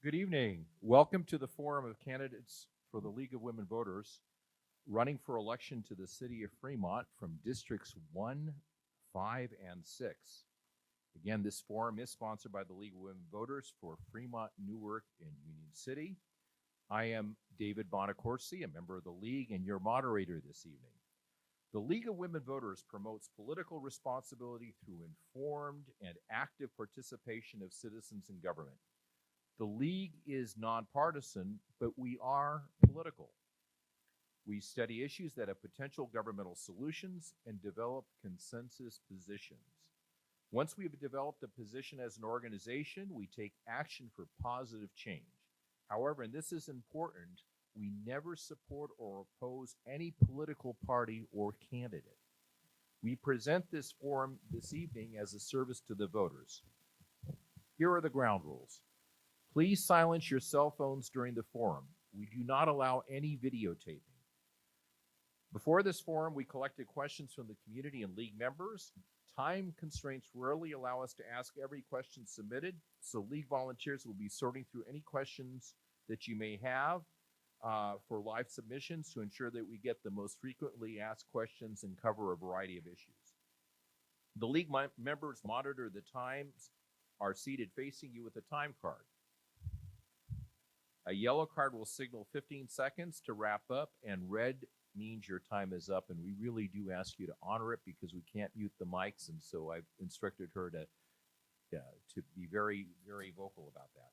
Good evening. Welcome to the Forum of Candidates for the League of Women Voters running for election to the city of Fremont from Districts 1, 5, and 6. Again, this forum is sponsored by the League of Women Voters for Fremont-Newark in Union City. I am David Bonacorsi, a member of the League and your moderator this evening. The League of Women Voters promotes political responsibility through informed and active participation of citizens in government. The League is nonpartisan, but we are political. We study issues that have potential governmental solutions and develop consensus positions. Once we have developed a position as an organization, we take action for positive change. However, and this is important, we never support or oppose any political party or candidate. We present this forum this evening as a service to the voters. Here are the ground rules. Please silence your cell phones during the forum. We do not allow any videotaping. Before this forum, we collected questions from the community and League members. Time constraints rarely allow us to ask every question submitted, so League volunteers will be sorting through any questions that you may have for live submissions to ensure that we get the most frequently asked questions and cover a variety of issues. The League members monitor the times, are seated facing you with a time card. A yellow card will signal 15 seconds to wrap up, and red means your time is up, and we really do ask you to honor it because we can't mute the mics, and so I've instructed her to be very, very vocal about that.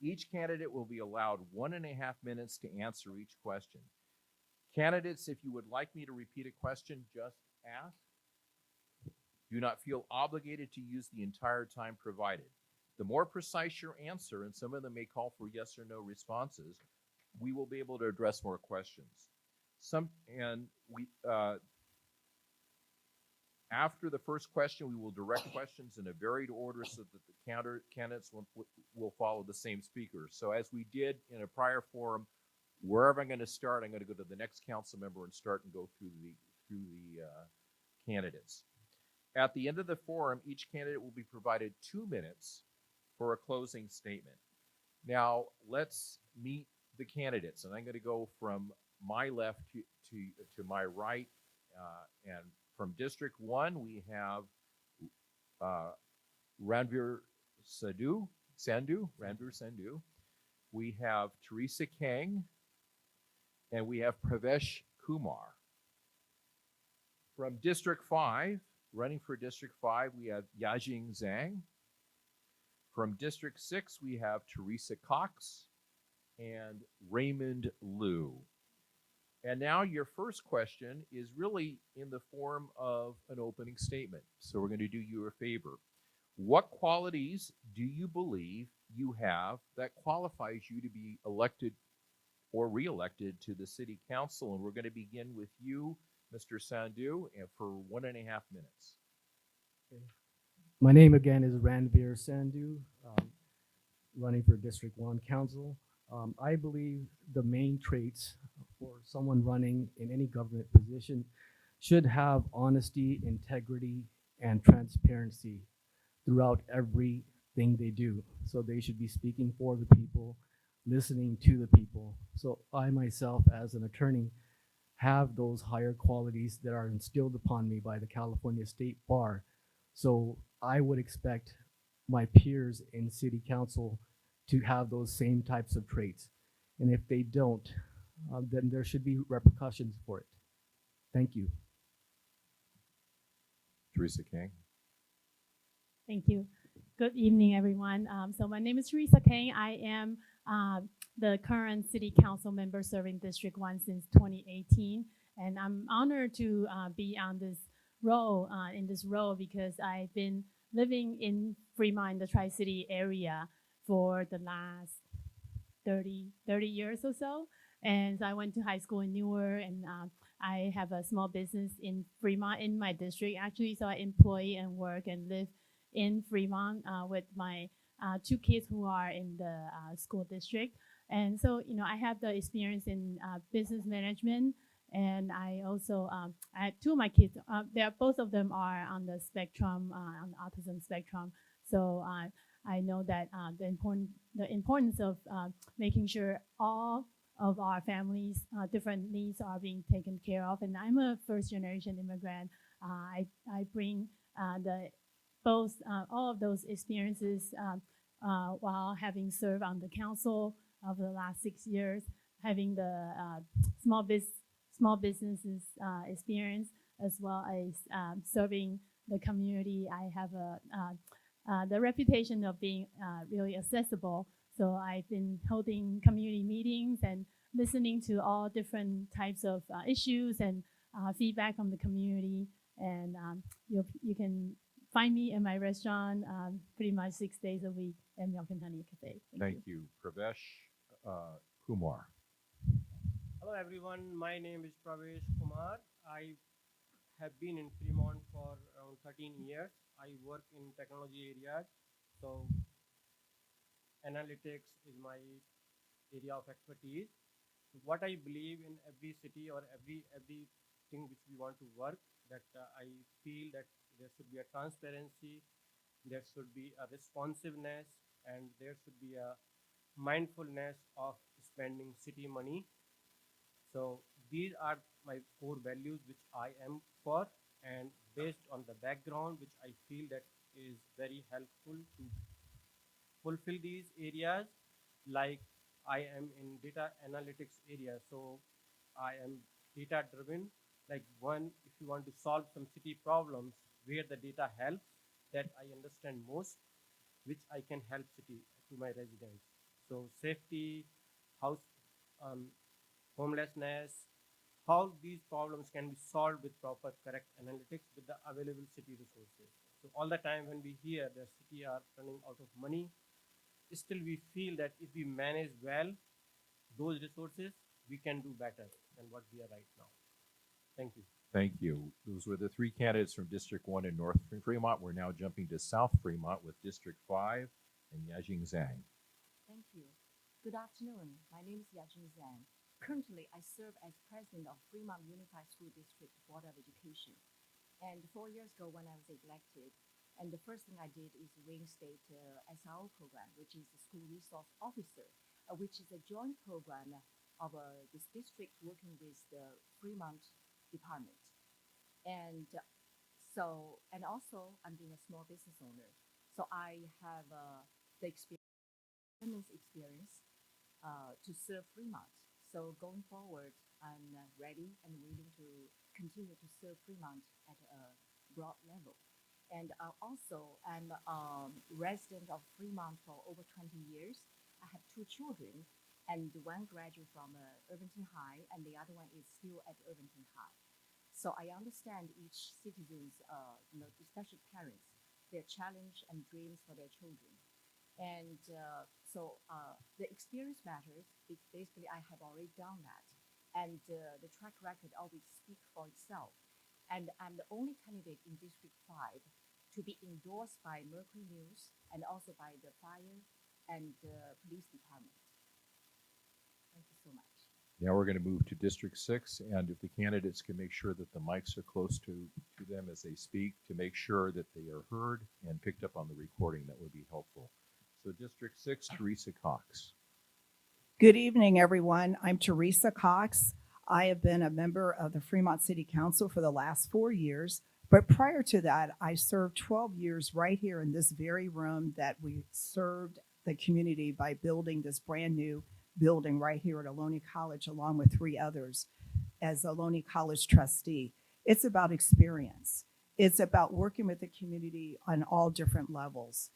Each candidate will be allowed 1.5 minutes to answer each question. Candidates, if you would like me to repeat a question, just ask. Do not feel obligated to use the entire time provided. The more precise your answer, and some of them may call for yes or no responses, we will be able to address more questions. After the first question, we will direct questions in a varied order so that the candidates will follow the same speaker. So as we did in a prior forum, wherever I'm going to start, I'm going to go to the next council member and start and go through the candidates. At the end of the forum, each candidate will be provided 2 minutes for a closing statement. Now, let's meet the candidates, and I'm going to go from my left to my right, and from District 1, we have Ranveer Sandhu. We have Teresa Kang, and we have Pravesh Kumar. From District 5, running for District 5, we have Yajing Zhang. From District 6, we have Teresa Cox and Raymond Liu. And now your first question is really in the form of an opening statement. So we're going to do you a favor. What qualities do you believe you have that qualifies you to be elected or re-elected to the city council? And we're going to begin with you, Mr. Sandhu, for 1.5 minutes. Okay. My name again is Ranveer Sandhu, running for District 1 Council. I believe the main traits for someone running in any government position should have honesty, integrity, and transparency throughout everything they do. So they should be speaking for the people, listening to the people. So I myself, as an attorney, have those higher qualities that are instilled upon me by the California State Bar. So I would expect my peers in city council to have those same types of traits. And if they don't, then there should be repercussions for it. Thank you. Teresa Kang. Thank you. Good evening, everyone. So my name is Teresa Kang. I am the current city council member serving District 1 since 2018. And I'm honored to be on this role, in this role, because I've been living in Fremont, the Tri-City area for the last 30 years or so. And so I went to high school in Newark, and I have a small business in Fremont in my district, actually. So I employ and work and live in Fremont with my 2 kids who are in the school district. And so, I have the experience in business management. And I also, I have 2 of my kids, both of them are on the spectrum, on the autism spectrum. So I know that the importance of making sure all of our families' different needs are being taken care of. And I'm a first-generation immigrant. I bring all of those experiences while having served on the council over the last 6 years, having the small businesses experience, as well as serving the community. I have the reputation of being really accessible. So I've been holding community meetings and listening to all different types of issues and feedback from the community. And you can find me in my restaurant pretty much 6 days a week at Milk and Honey Cafe. Thank you. Pravesh Kumar. Hello everyone, my name is Pravesh Kumar. I have been in Fremont for around 13 years. I work in technology areas, so analytics is my area of expertise. So what I believe in every city or everything which we want to work, that I feel that there should be a transparency, there should be a responsiveness, and there should be a mindfulness of spending city money. So these are my core values which I am for, and based on the background which I feel that is very helpful to fulfill these areas. Like I am in data analytics area, so I am data driven. Like one, if you want to solve some city problems where the data helps, that I understand most, which I can help city to my residents. So safety, house, um, homelessness, how these problems can be solved with proper correct analytics with the available city resources. So all the time when we hear the city are running out of money, still we feel that if we manage well those resources, we can do better than what we are right now. Thank you. Thank you. Those were the three candidates from District 1 in North Fremont. We're now jumping to South Fremont with District 5 and Yajing Zhang. Thank you. Good afternoon. My name is Yajing Zhang. Currently, I serve as president of Fremont Unified School District Board of Education. And 4 years ago, when I was elected, and the first thing I did is reinstate SRO program, which is the School Resource Officer, which is a joint program of this district working with the Fremont department. And and also I'm being a small business owner. So I have the experience to serve Fremont. So going forward, I'm ready and willing to continue to serve Fremont at a broad level. And also, I'm a resident of Fremont for over 20 years. I have 2 children, and one graduated from Irvington High, and the other one is still at Irvington High. So I understand each citizen's, especially parents, their challenge and dreams for their children. And the experience matters. Basically, I have already done that. And the track record always speaks for itself. And I'm the only candidate in District 5 to be endorsed by Mercury News and also by the fire and police department. Thank you so much. Now we're going to move to District 6, and if the candidates can make sure that the mics are close to them as they speak, to make sure that they are heard and picked up on the recording, that would be helpful. So District 6, Teresa Cox. Good evening, everyone. I'm Teresa Cox. I have been a member of the Fremont City Council for the last 4 years, but prior to that, I served 12 years right here in this very room that we served the community by building this brand new building right here at Ohlone College, along with 3 others as Ohlone College trustee. It's about experience. It's about working with the community on all different levels.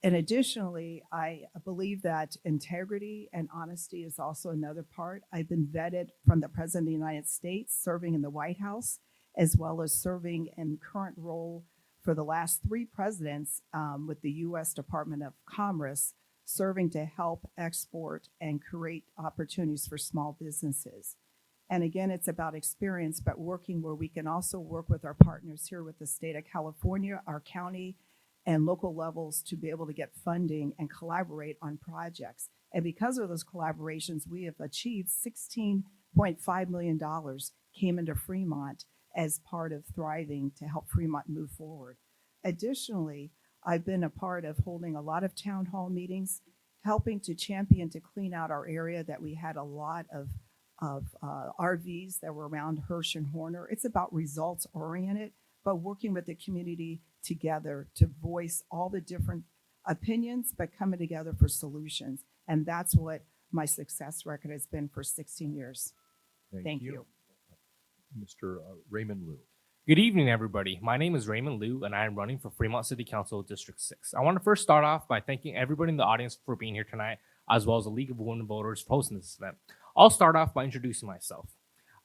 And additionally, I believe that integrity and honesty is also another part. I've been vetted from the President of the United States, serving in the White House, as well as serving in current role for the last 3 presidents with the U.S. Department of Commerce, serving to help export and create opportunities for small businesses. And again, it's about experience, but working where we can also work with our partners here with the state of California, our county, and local levels to be able to get funding and collaborate on projects. And because of those collaborations, we have achieved $16.5 million came into Fremont as part of Thriving to help Fremont move forward. Additionally, I've been a part of holding a lot of town hall meetings, helping to champion to clean out our area that we had a lot of RVs that were around Hirsch and Horner. It's about results oriented, but working with the community together to voice all the different opinions, but coming together for solutions. And that's what my success record has been for 16 years. Thank you. Mr. Raymond Liu. Good evening, everybody. My name is Raymond Liu, and I am running for Fremont City Council District 6. I want to first start off by thanking everybody in the audience for being here tonight, as well as the League of Women Voters for hosting this event. I'll start off by introducing myself.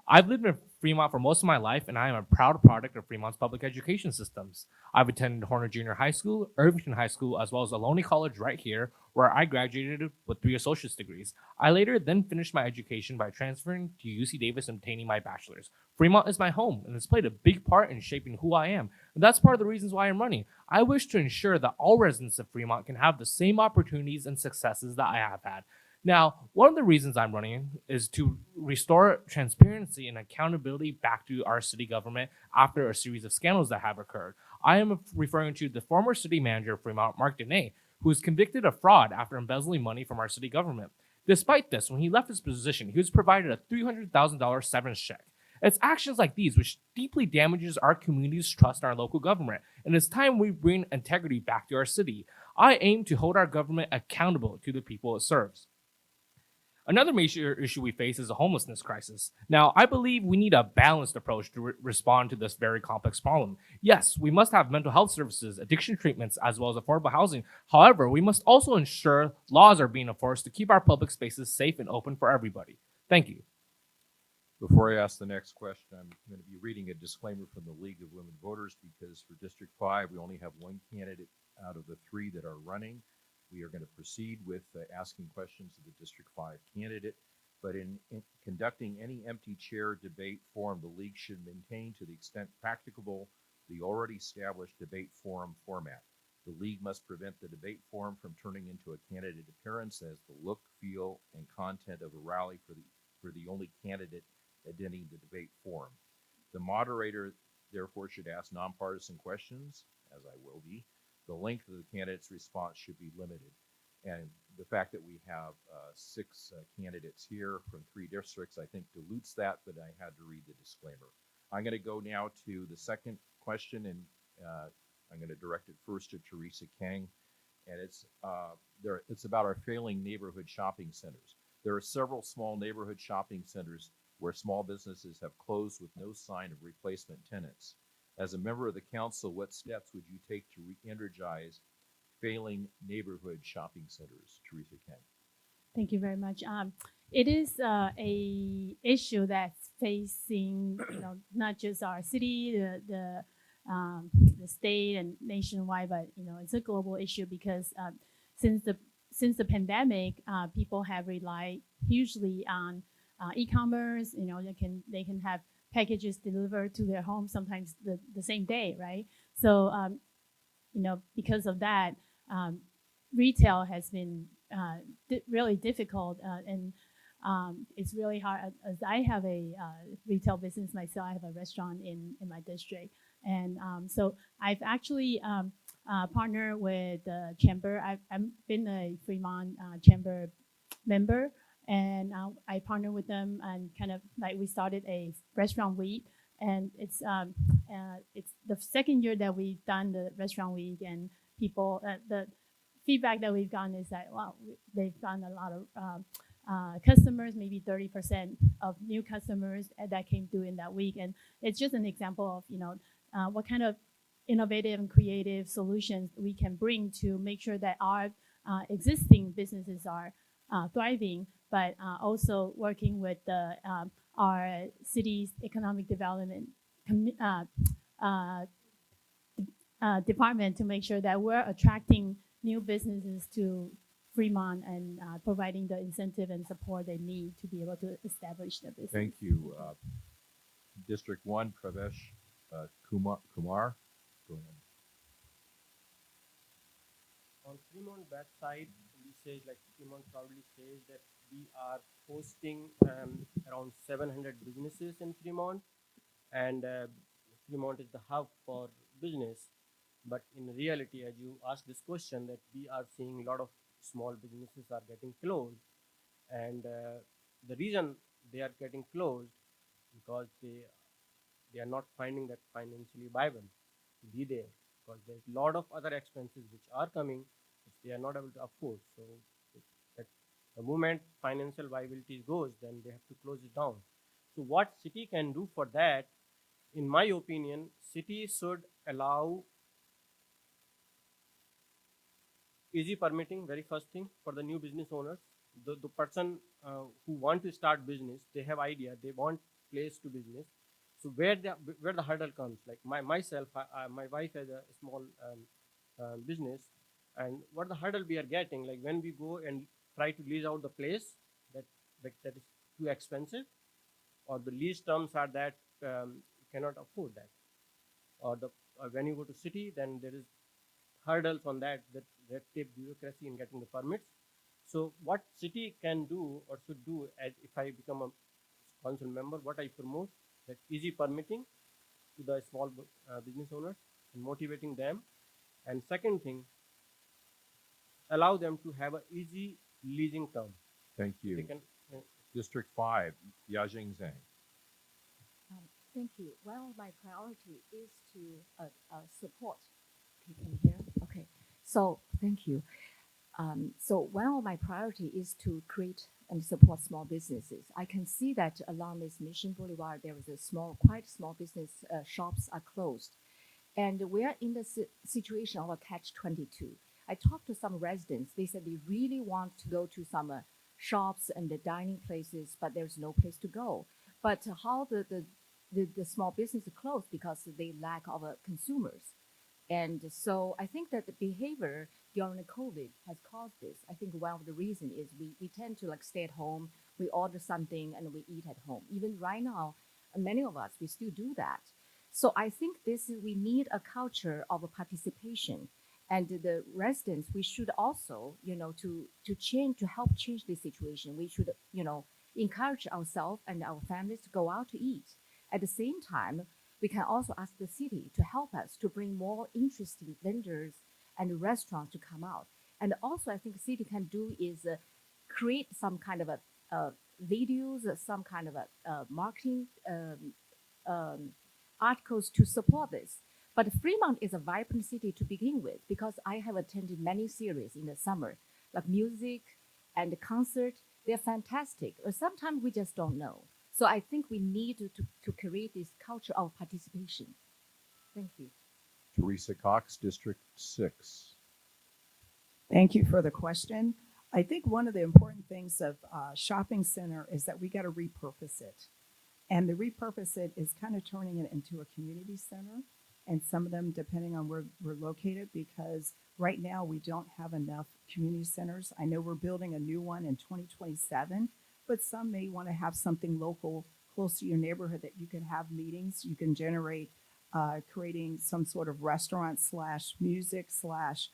I've lived in Fremont for most of my life, and I am a proud product of Fremont's public education systems. I've attended Horner Junior High School, Irvington High School, as well as Ohlone College right here, where I graduated with 3 associate's degrees. I later then finished my education by transferring to UC Davis and obtaining my bachelor's. Fremont is my home, and it's played a big part in shaping who I am. And that's part of the reasons why I'm running. I wish to ensure that all residents of Fremont can have the same opportunities and successes that I have had. Now, one of the reasons I'm running is to restore transparency and accountability back to our city government after a series of scandals that have occurred. I am referring to the former city manager of Fremont, Mark Dene, who was convicted of fraud after embezzling money from our city government. Despite this, when he left his position, he was provided a $300,000 severance check. It's actions like these which deeply damages our community's trust in our local government, and it's time we bring integrity back to our city. I aim to hold our government accountable to the people it serves. Another major issue we face is the homelessness crisis. Now, I believe we need a balanced approach to respond to this very complex problem. Yes, we must have mental health services, addiction treatments, as well as affordable housing. However, we must also ensure laws are being enforced to keep our public spaces safe and open for everybody. Thank you. Before I ask the next question, I'm going to be reading a disclaimer from the League of Women Voters because for District 5, we only have one candidate out of the 3 that are running. We are going to proceed with asking questions of the District 5 candidate, but in conducting any empty chair debate forum, the League should maintain to the extent practicable the already established debate forum format. The League must prevent the debate forum from turning into a candidate appearance as the look, feel, and content of a rally for the only candidate attending the debate forum. The moderator therefore should ask nonpartisan questions, as I will be. The length of the candidate's response should be limited. And the fact that we have 6 candidates here from 3 districts, I think dilutes that, but I had to read the disclaimer. I'm going to go now to the second question, and I'm going to direct it first to Teresa Kang. And it's about our failing neighborhood shopping centers. There are several small neighborhood shopping centers where small businesses have closed with no sign of replacement tenants. As a member of the council, what steps would you take to re-energize failing neighborhood shopping centers? Teresa Kang. Thank you very much. It is a issue that's facing, not just our city, the state and nationwide, but it's a global issue because since the pandemic, people have relied hugely on e-commerce. They can have packages delivered to their home sometimes the same day, right? So, because of that, retail has been really difficult, and it's really hard. As I have a retail business myself, I have a restaurant in my district, and so I've actually partnered with the chamber. I've been a Fremont Chamber member. And I partner with them, and kind of like we started a restaurant week, and it's the second year that we've done the restaurant week, and people the feedback that we've gotten is that they've gotten a lot of customers, maybe 30% of new customers that came through in that week, and it's just an example of what kind of innovative and creative solutions we can bring to make sure that our existing businesses are thriving, but also working with our city's economic development department to make sure that we're attracting new businesses to Fremont and providing the incentive and support they need to be able to establish their business. Thank you. District 1, Pravesh Kumar. Go ahead. On Fremont website, we say, like Fremont proudly says that we are hosting around 700 businesses in Fremont, and Fremont is the hub for business. But in reality, as you ask this question, that we are seeing a lot of small businesses are getting closed, and the reason they are getting closed because they are not finding that financially viable to be there, because there's a lot of other expenses which are coming which they are not able to afford. So that the moment financial viability goes, then they have to close it down. So what city can do for that? In my opinion, city should allow easy permitting, very first thing, for the new business owners. The person who want to start business, they have idea, they want place to business. So where the hurdle comes, like myself, my wife has a small business, and what the hurdle we are getting, like when we go and try to lease out the place, that that is too expensive, or the lease terms are that you cannot afford that, or the when you go to city, then there is hurdles on that red tape bureaucracy in getting the permits. So what city can do or should do, as if I become a council member, what I promote, that easy permitting to the small business owners and motivating them. And second thing, allow them to have an easy leasing term. Thank They you. can District 5, Yajing Zhang. Thank you. Well, my priority is to support. Okay, can you hear? Okay. So thank you. So one of my priority is to create and support small businesses. I can see that along this Mission Boulevard, there is a quite small business shops are closed. And we're in the situation of a catch-22. I talked to some residents. They said they really want to go to some shops and the dining places, but there's no place to go. But how the small business is closed because they lack of consumers. And so I think that the behavior during the COVID has caused this. I think one of the reasons is we tend to like stay at home, we order something and we eat at home. Even right now, many of us, we still do that. So I think we need a culture of a participation. And the residents, we should also, to help change the situation. We should, encourage ourselves and our families to go out to eat. At the same time, we can also ask the city to help us to bring more interesting vendors and restaurants to come out. And also, I think the city can do is create some kind of videos, some kind of marketing articles to support this. But Fremont is a vibrant city to begin with because I have attended many series in the summer, like music and the concert. They're fantastic. Or sometimes we just don't know. So I think we need to create this culture of participation. Thank you. Teresa Cox, District 6. Thank you for the question. I think one of the important things of shopping center is that we got to repurpose it. And the repurpose it is kind of turning it into a community center. And some of them, depending on where we're located, because right now we don't have enough community centers. I know we're building a new one in 2027, but some may want to have something local close to your neighborhood that you can have meetings, you can generate, creating some sort of restaurant slash music slash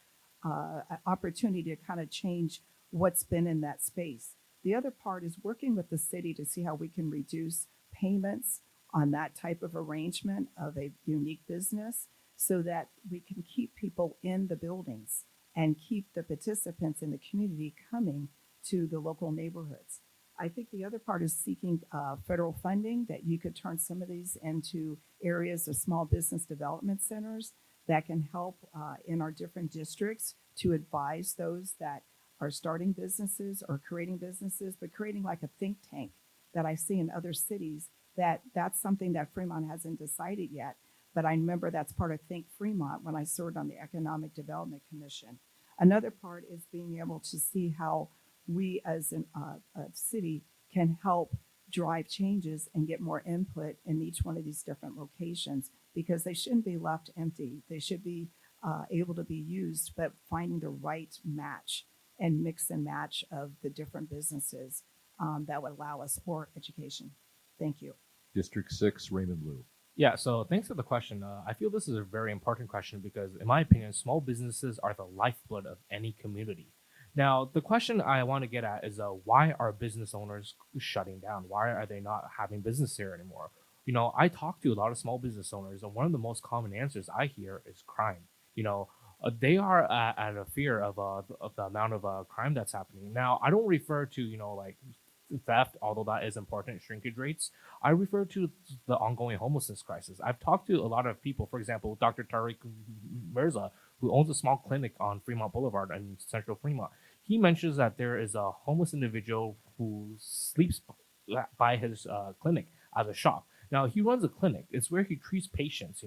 opportunity to kind of change what's been in that space. The other part is working with the city to see how we can reduce payments on that type of arrangement of a unique business so that we can keep people in the buildings and keep the participants in the community coming to the local neighborhoods. I think the other part is seeking federal funding that you could turn some of these into areas of small business development centers that can help in our different districts to advise those that are starting businesses or creating businesses, but creating like a think tank that I see in other cities. That's something that Fremont hasn't decided yet, but I remember that's part of Think Fremont when I served on the Economic Development Commission. Another part is being able to see how we as a city can help drive changes and get more input in each one of these different locations, because they shouldn't be left empty. They should be able to be used, but finding the right match and mix and match of the different businesses that would allow us for education. Thank you. District 6, Raymond Liu. Yeah, so thanks for the question. I feel this is a very important question because, in my opinion, small businesses are the lifeblood of any community. Now, the question I want to get at is why are business owners shutting down? Why are they not having business here anymore? I talk to a lot of small business owners, and one of the most common answers I hear is crime. They are at a fear of the amount of crime that's happening. Now, I don't refer to like theft, although that is important, shrinkage rates. I refer to the ongoing homelessness crisis. I've talked to a lot of people, for example, Dr. Tariq Mirza, who owns a small clinic on Fremont Boulevard in central Fremont. He mentions that there is a homeless individual who sleeps by his clinic as a shop. Now, he runs a clinic. It's where he treats patients.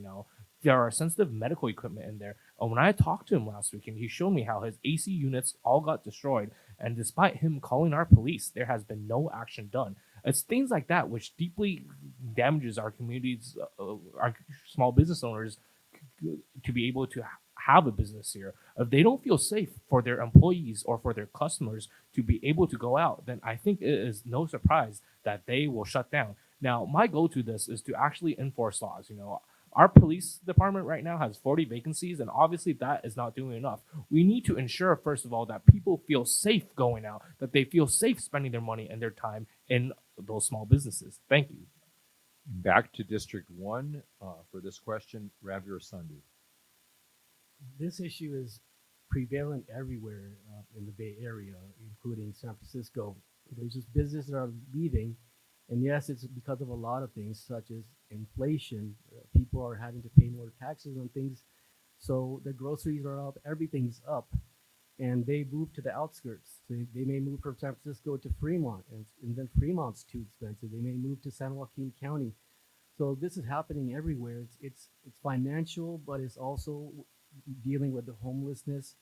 There are sensitive medical equipment in there. And when I talked to him last week, and he showed me how his AC units all got destroyed, and despite him calling our police, there has been no action done. It's things like that which deeply damages our communities, our small business owners, to be able to have a business here. If they don't feel safe for their employees or for their customers to be able to go out, then I think it is no surprise that they will shut down. Now, my goal to this is to actually enforce laws. Our police department right now has 40 vacancies, and obviously that is not doing enough. We need to ensure, first of all, that people feel safe going out, that they feel safe spending their money and their time in those small businesses. Thank you. Back to District 1 for this question, Ravir Sandhu. This issue is prevalent everywhere in the Bay Area, including San Francisco. There's just businesses that are leaving, and yes, it's because of a lot of things, such as inflation. People are having to pay more taxes on things, so the groceries are up, everything's up, and they move to the outskirts. So they may move from San Francisco to Fremont, and then Fremont's too expensive. They may move to San Joaquin County. So this is happening everywhere. It's financial, but it's also dealing with the homelessness.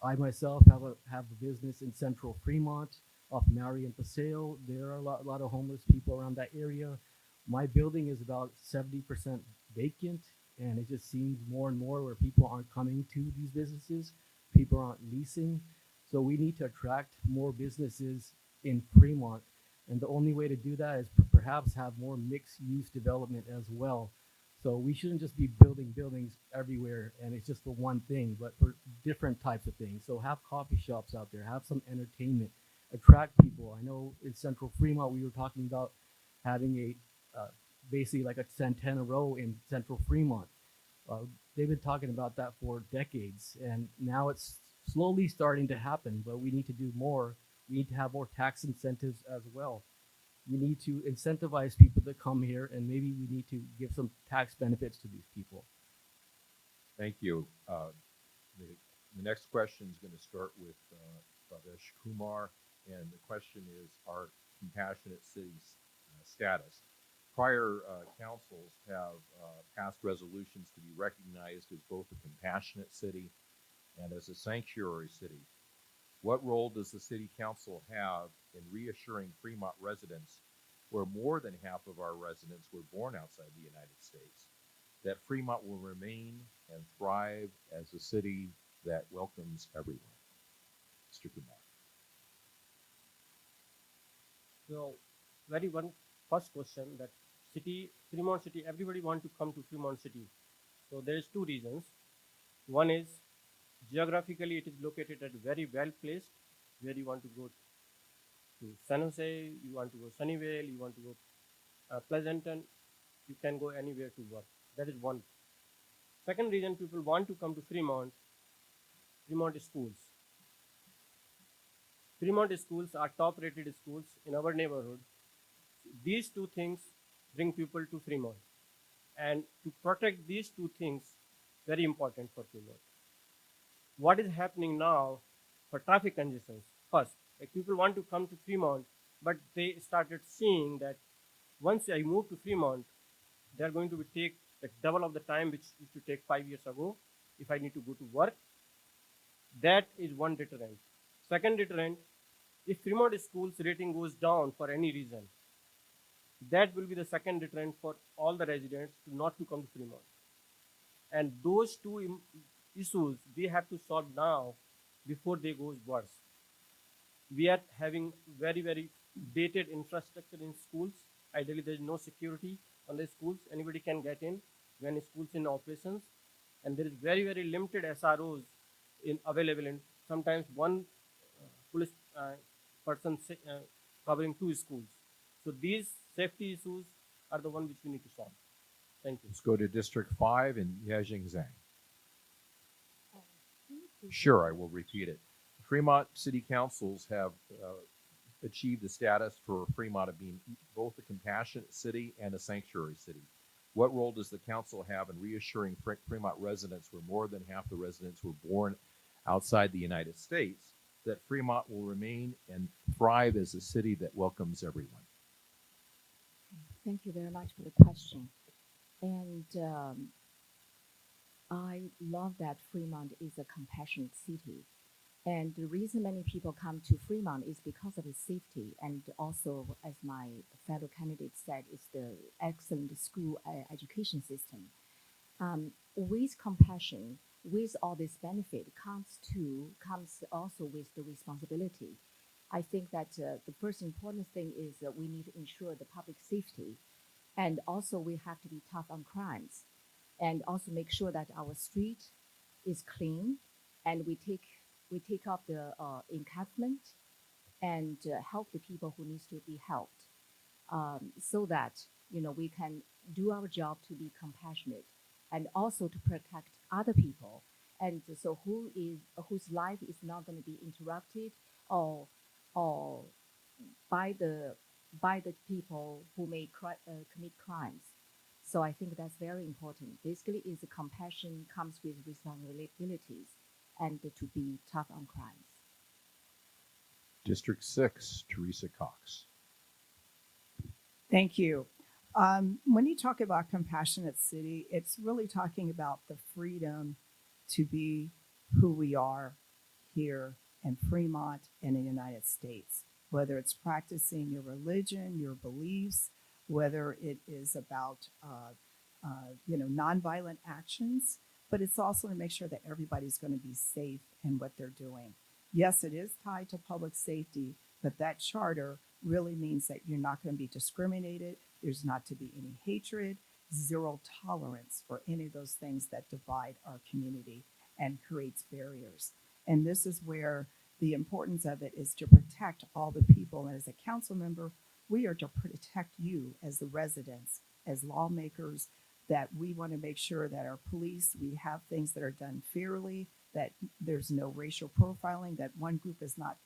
I myself have a business in Central Fremont, off Mary and Paseo. There are a lot of homeless people around that area. My building is about 70% vacant, and it just seems more and more where people aren't coming to these businesses. People aren't leasing. So we need to attract more businesses in Fremont. And the only way to do that is perhaps have more mixed use development as well. So we shouldn't just be building buildings everywhere and it's just for one thing, but for different types of things. So have coffee shops out there, have some entertainment, attract people. I know in Central Fremont, we were talking about having basically like a Santana Row in Central Fremont. They've been talking about that for decades, and now it's slowly starting to happen, but we need to do more. We need to have more tax incentives as well. We need to incentivize people to come here, and maybe we need to give some tax benefits to these people. Thank you. The next question is going to start with Bhavesh Kumar, and the question is our compassionate cities status. Prior councils have passed resolutions to be recognized as both a compassionate city and as a sanctuary city. What role does the city council have in reassuring Fremont residents, where more than half of our residents were born outside the United States, that Fremont will remain and thrive as a city that welcomes everyone? Mr. Kumar. So, very one first question that Fremont City, everybody want to come to Fremont City. So there is two reasons. One is geographically it is located at very well placed, where you want to go to San Jose, you want to go Sunnyvale, you want to go Pleasanton, you can go anywhere to work. That is one. Second reason people want to come to Fremont schools. Fremont schools are top rated schools in our neighborhood. These two things bring people to Fremont. And to protect these two things, very important for Fremont. What is happening now for traffic congestions? First, like people want to come to Fremont, but they started seeing that once I move to Fremont, they're going to take like double of the time which used to take 5 years ago if I need to go to work. That is one deterrent. Second deterrent, if Fremont schools rating goes down for any reason, that will be the second deterrent for all the residents to not to come to Fremont. And those two issues we have to solve now before they go worse. We are having very, very dated infrastructure in schools. Ideally, there is no security on the schools. Anybody can get in when schools in operations. And there is very, very limited SROs available, and sometimes one police person covering 2 schools. So these safety issues are the one which we need to solve. Thank you. Let's go to District 5 and Yajing Zhang. Sure, I will repeat it. Fremont City Councils have achieved the status for Fremont of being both a compassionate city and a sanctuary city. What role does the council have in reassuring Fremont residents, where more than half the residents were born outside the United States, that Fremont will remain and thrive as a city that welcomes everyone? Thank you very much for the question. And I love that Fremont is a compassionate city. And the reason many people come to Fremont is because of the safety, and also, as my fellow candidate said, it's the excellent school education system. With compassion, with all this benefit, comes also with the responsibility. I think that the first important thing is that we need to ensure the public safety, and also we have to be tough on crimes, and also make sure that our street is clean, and we take up the encampment and help the people who needs to be helped, so that we can do our job to be compassionate and also to protect other people, and so whose life is not going to be interrupted or by the people who may commit crimes. So I think that's very important. Basically, is compassion comes with responsibilities and to be tough on crimes. District 6, Teresa Cox. Thank you. When you talk about compassionate city, it's really talking about the freedom to be who we are here in Fremont and in the United States, whether it's practicing your religion, your beliefs, whether it is about nonviolent actions, but it's also to make sure that everybody's going to be safe in what they're doing. Yes, it is tied to public safety, but that charter really means that you're not going to be discriminated. There's not to be any hatred, zero tolerance for any of those things that divide our community and creates barriers. And this is where the importance of it is to protect all the people. And as a council member, we are to protect you as the residents, as lawmakers, that we want to make sure that our police, we have things that are done fairly, that there's no racial profiling, that one group is not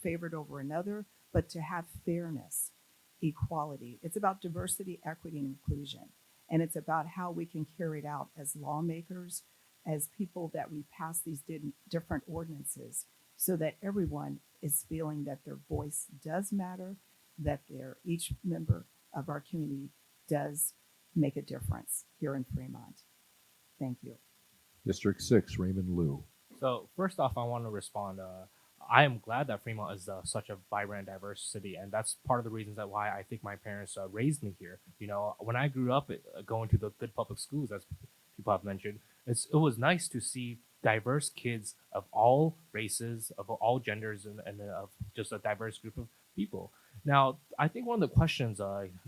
favored over another, but to have fairness, equality. It's about diversity, equity, and inclusion. And it's about how we can carry it out as lawmakers, as people that we pass these different ordinances, so that everyone is feeling that their voice does matter, that each member of our community does make a difference here in Fremont. Thank you. District 6, Raymond Liu. So first off, I want to respond. I am glad that Fremont is such a vibrant, diverse city, and that's part of the reasons that why I think my parents raised me here. When I grew up going to the good public schools, as people have mentioned, it was nice to see diverse kids of all races, of all genders, and of just a diverse group of people. Now, I think one of the questions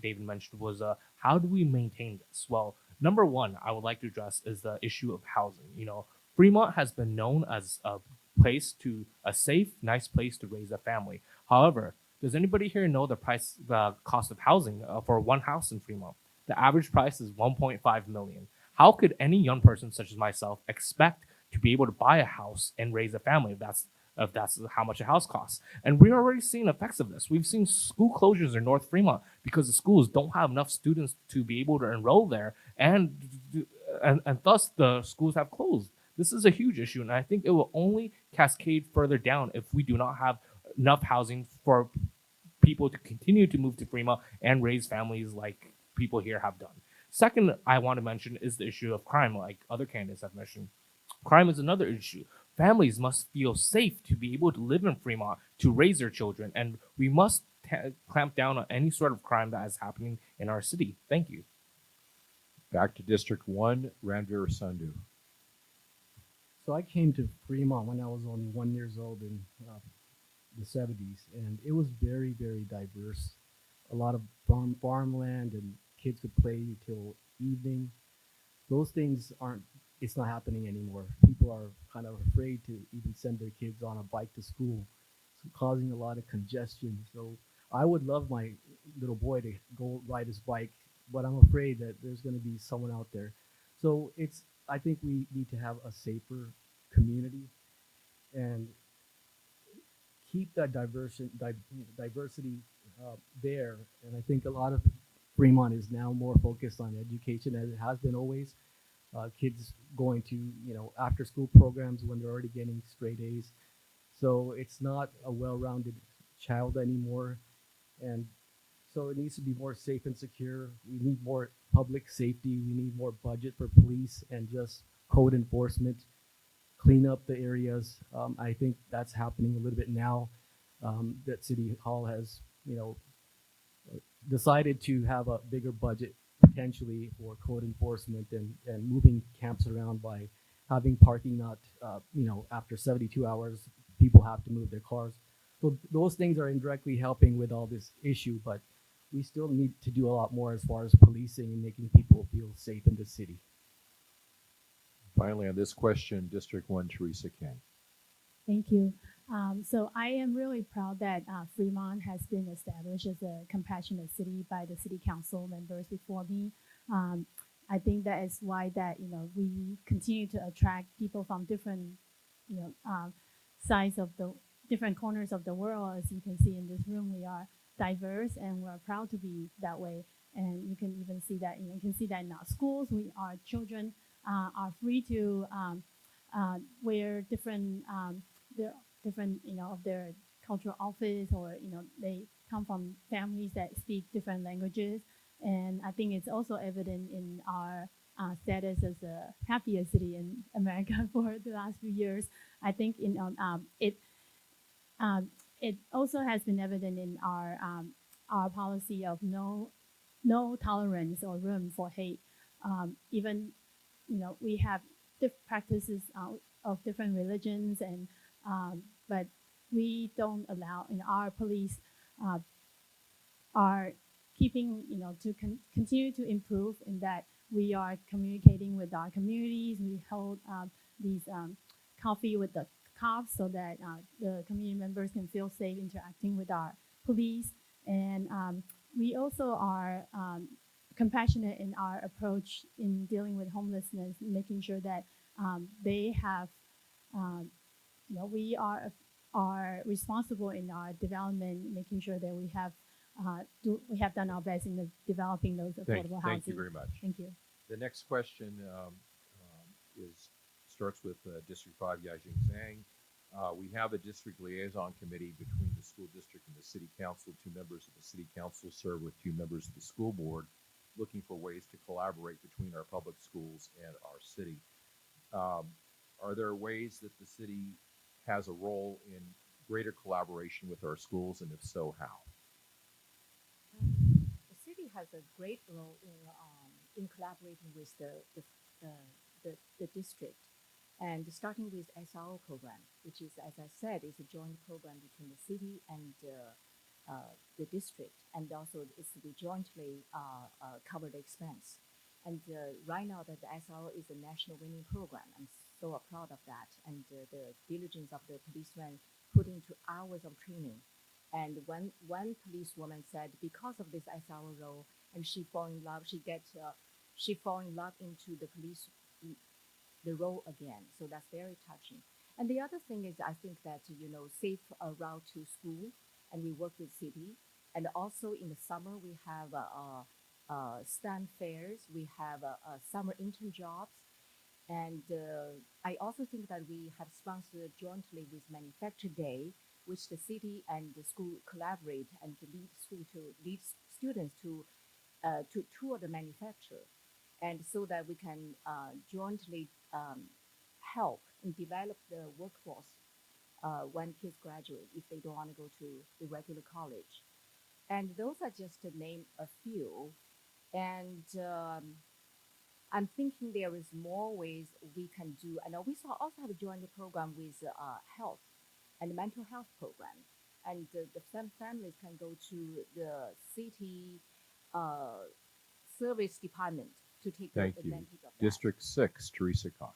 David mentioned was how do we maintain this? Well, number one, I would like to address is the issue of housing. Fremont has been known as a safe, nice place to raise a family. However, does anybody here know the cost of housing for one house in Fremont? The average price is $1.5 million. How could any young person such as myself expect to be able to buy a house and raise a family if that's how much a house costs? And we're already seeing effects of this. We've seen school closures in North Fremont because the schools don't have enough students to be able to enroll there, and thus the schools have closed. This is a huge issue, and I think it will only cascade further down if we do not have enough housing for people to continue to move to Fremont and raise families like people here have done. Second, I want to mention is the issue of crime, like other candidates have mentioned. Crime is another issue. Families must feel safe to be able to live in Fremont, to raise their children, and we must clamp down on any sort of crime that is happening in our city. Thank you. Back to District 1, Ranveer Sandhu. So I came to Fremont when I was only 1 year old in the 70s, and it was very, very diverse. A lot of farmland, and kids could play till evening. Those things it's not happening anymore. People are kind of afraid to even send their kids on a bike to school, so causing a lot of congestion. So I would love my little boy to go ride his bike, but I'm afraid that there's going to be someone out there. So I think we need to have a safer community and keep that diversity there. And I think a lot of Fremont is now more focused on education as it has been always. Kids going to, after school programs when they're already getting straight A's. So it's not a well-rounded child anymore. And so it needs to be more safe and secure. We need more public safety. We need more budget for police and just code enforcement, clean up the areas. I think that's happening a little bit now that City Hall has, decided to have a bigger budget potentially for code enforcement and moving camps around by having parking not, after 72 hours, people have to move their cars. So those things are indirectly helping with all this issue, but we still need to do a lot more as far as policing and making people feel safe in the city. Finally, on this question, District 1, Teresa King. Thank you. So I am really proud that Fremont has been established as a compassionate city by the city council members before me. I think that is why that we continue to attract people from different sides of the different corners of the world. As you can see in this room, we are diverse and we're proud to be that way. And you can even see that you can see that in our schools, our children are free to wear different of their cultural outfits, or they come from families that speak different languages. And I think it's also evident in our status as a happiest city in America for the last few years. I think it also has been evident in our policy of no tolerance or room for hate. Even we have practices of different religions, and but we don't allow. Our police are keeping to continue to improve in that we are communicating with our communities. We hold these coffee with the cops so that the community members can feel safe interacting with our police. And we also are compassionate in our approach in dealing with homelessness, making sure that they have, we are responsible in our development, making sure that we have done our best in developing those affordable housing. Thank you very much. Thank you. The next question starts with District 5, Yajing Zhang. We have a district liaison committee between the school district and the city council. 2 members of the city council serve with 2 members of the school board, looking for ways to collaborate between our public schools and our city. Are there ways that the city has a role in greater collaboration with our schools, and if so, how? The city has a great role in collaborating with the district, and starting with SRO program, which is, as I said, is a joint program between the city and the district, and also it's to be jointly cover the expense. And right now that the SRO is a national winning program, I'm so proud of that, and the diligence of the policemen put into hours of training. And one policewoman said, because of this SRO role, and she fall in love, she fall in love into the role again. So that's very touching. And the other thing is, I think that safe route to school, and we work with city, and also in the summer we have STEM fairs, we have summer intern jobs, and I also think that we have sponsored jointly with Manufacture Day, which the city and the school collaborate and to lead students to tour the manufacturer, and so that we can jointly help and develop the workforce when kids graduate, if they don't want to go to the regular college. And those are just to name a few. And I'm thinking there is more ways we can do. And we also have a joint program with health and mental health program. And the families can go to the city service department to take Thank you. advantage of that. District 6, Teresa Cox.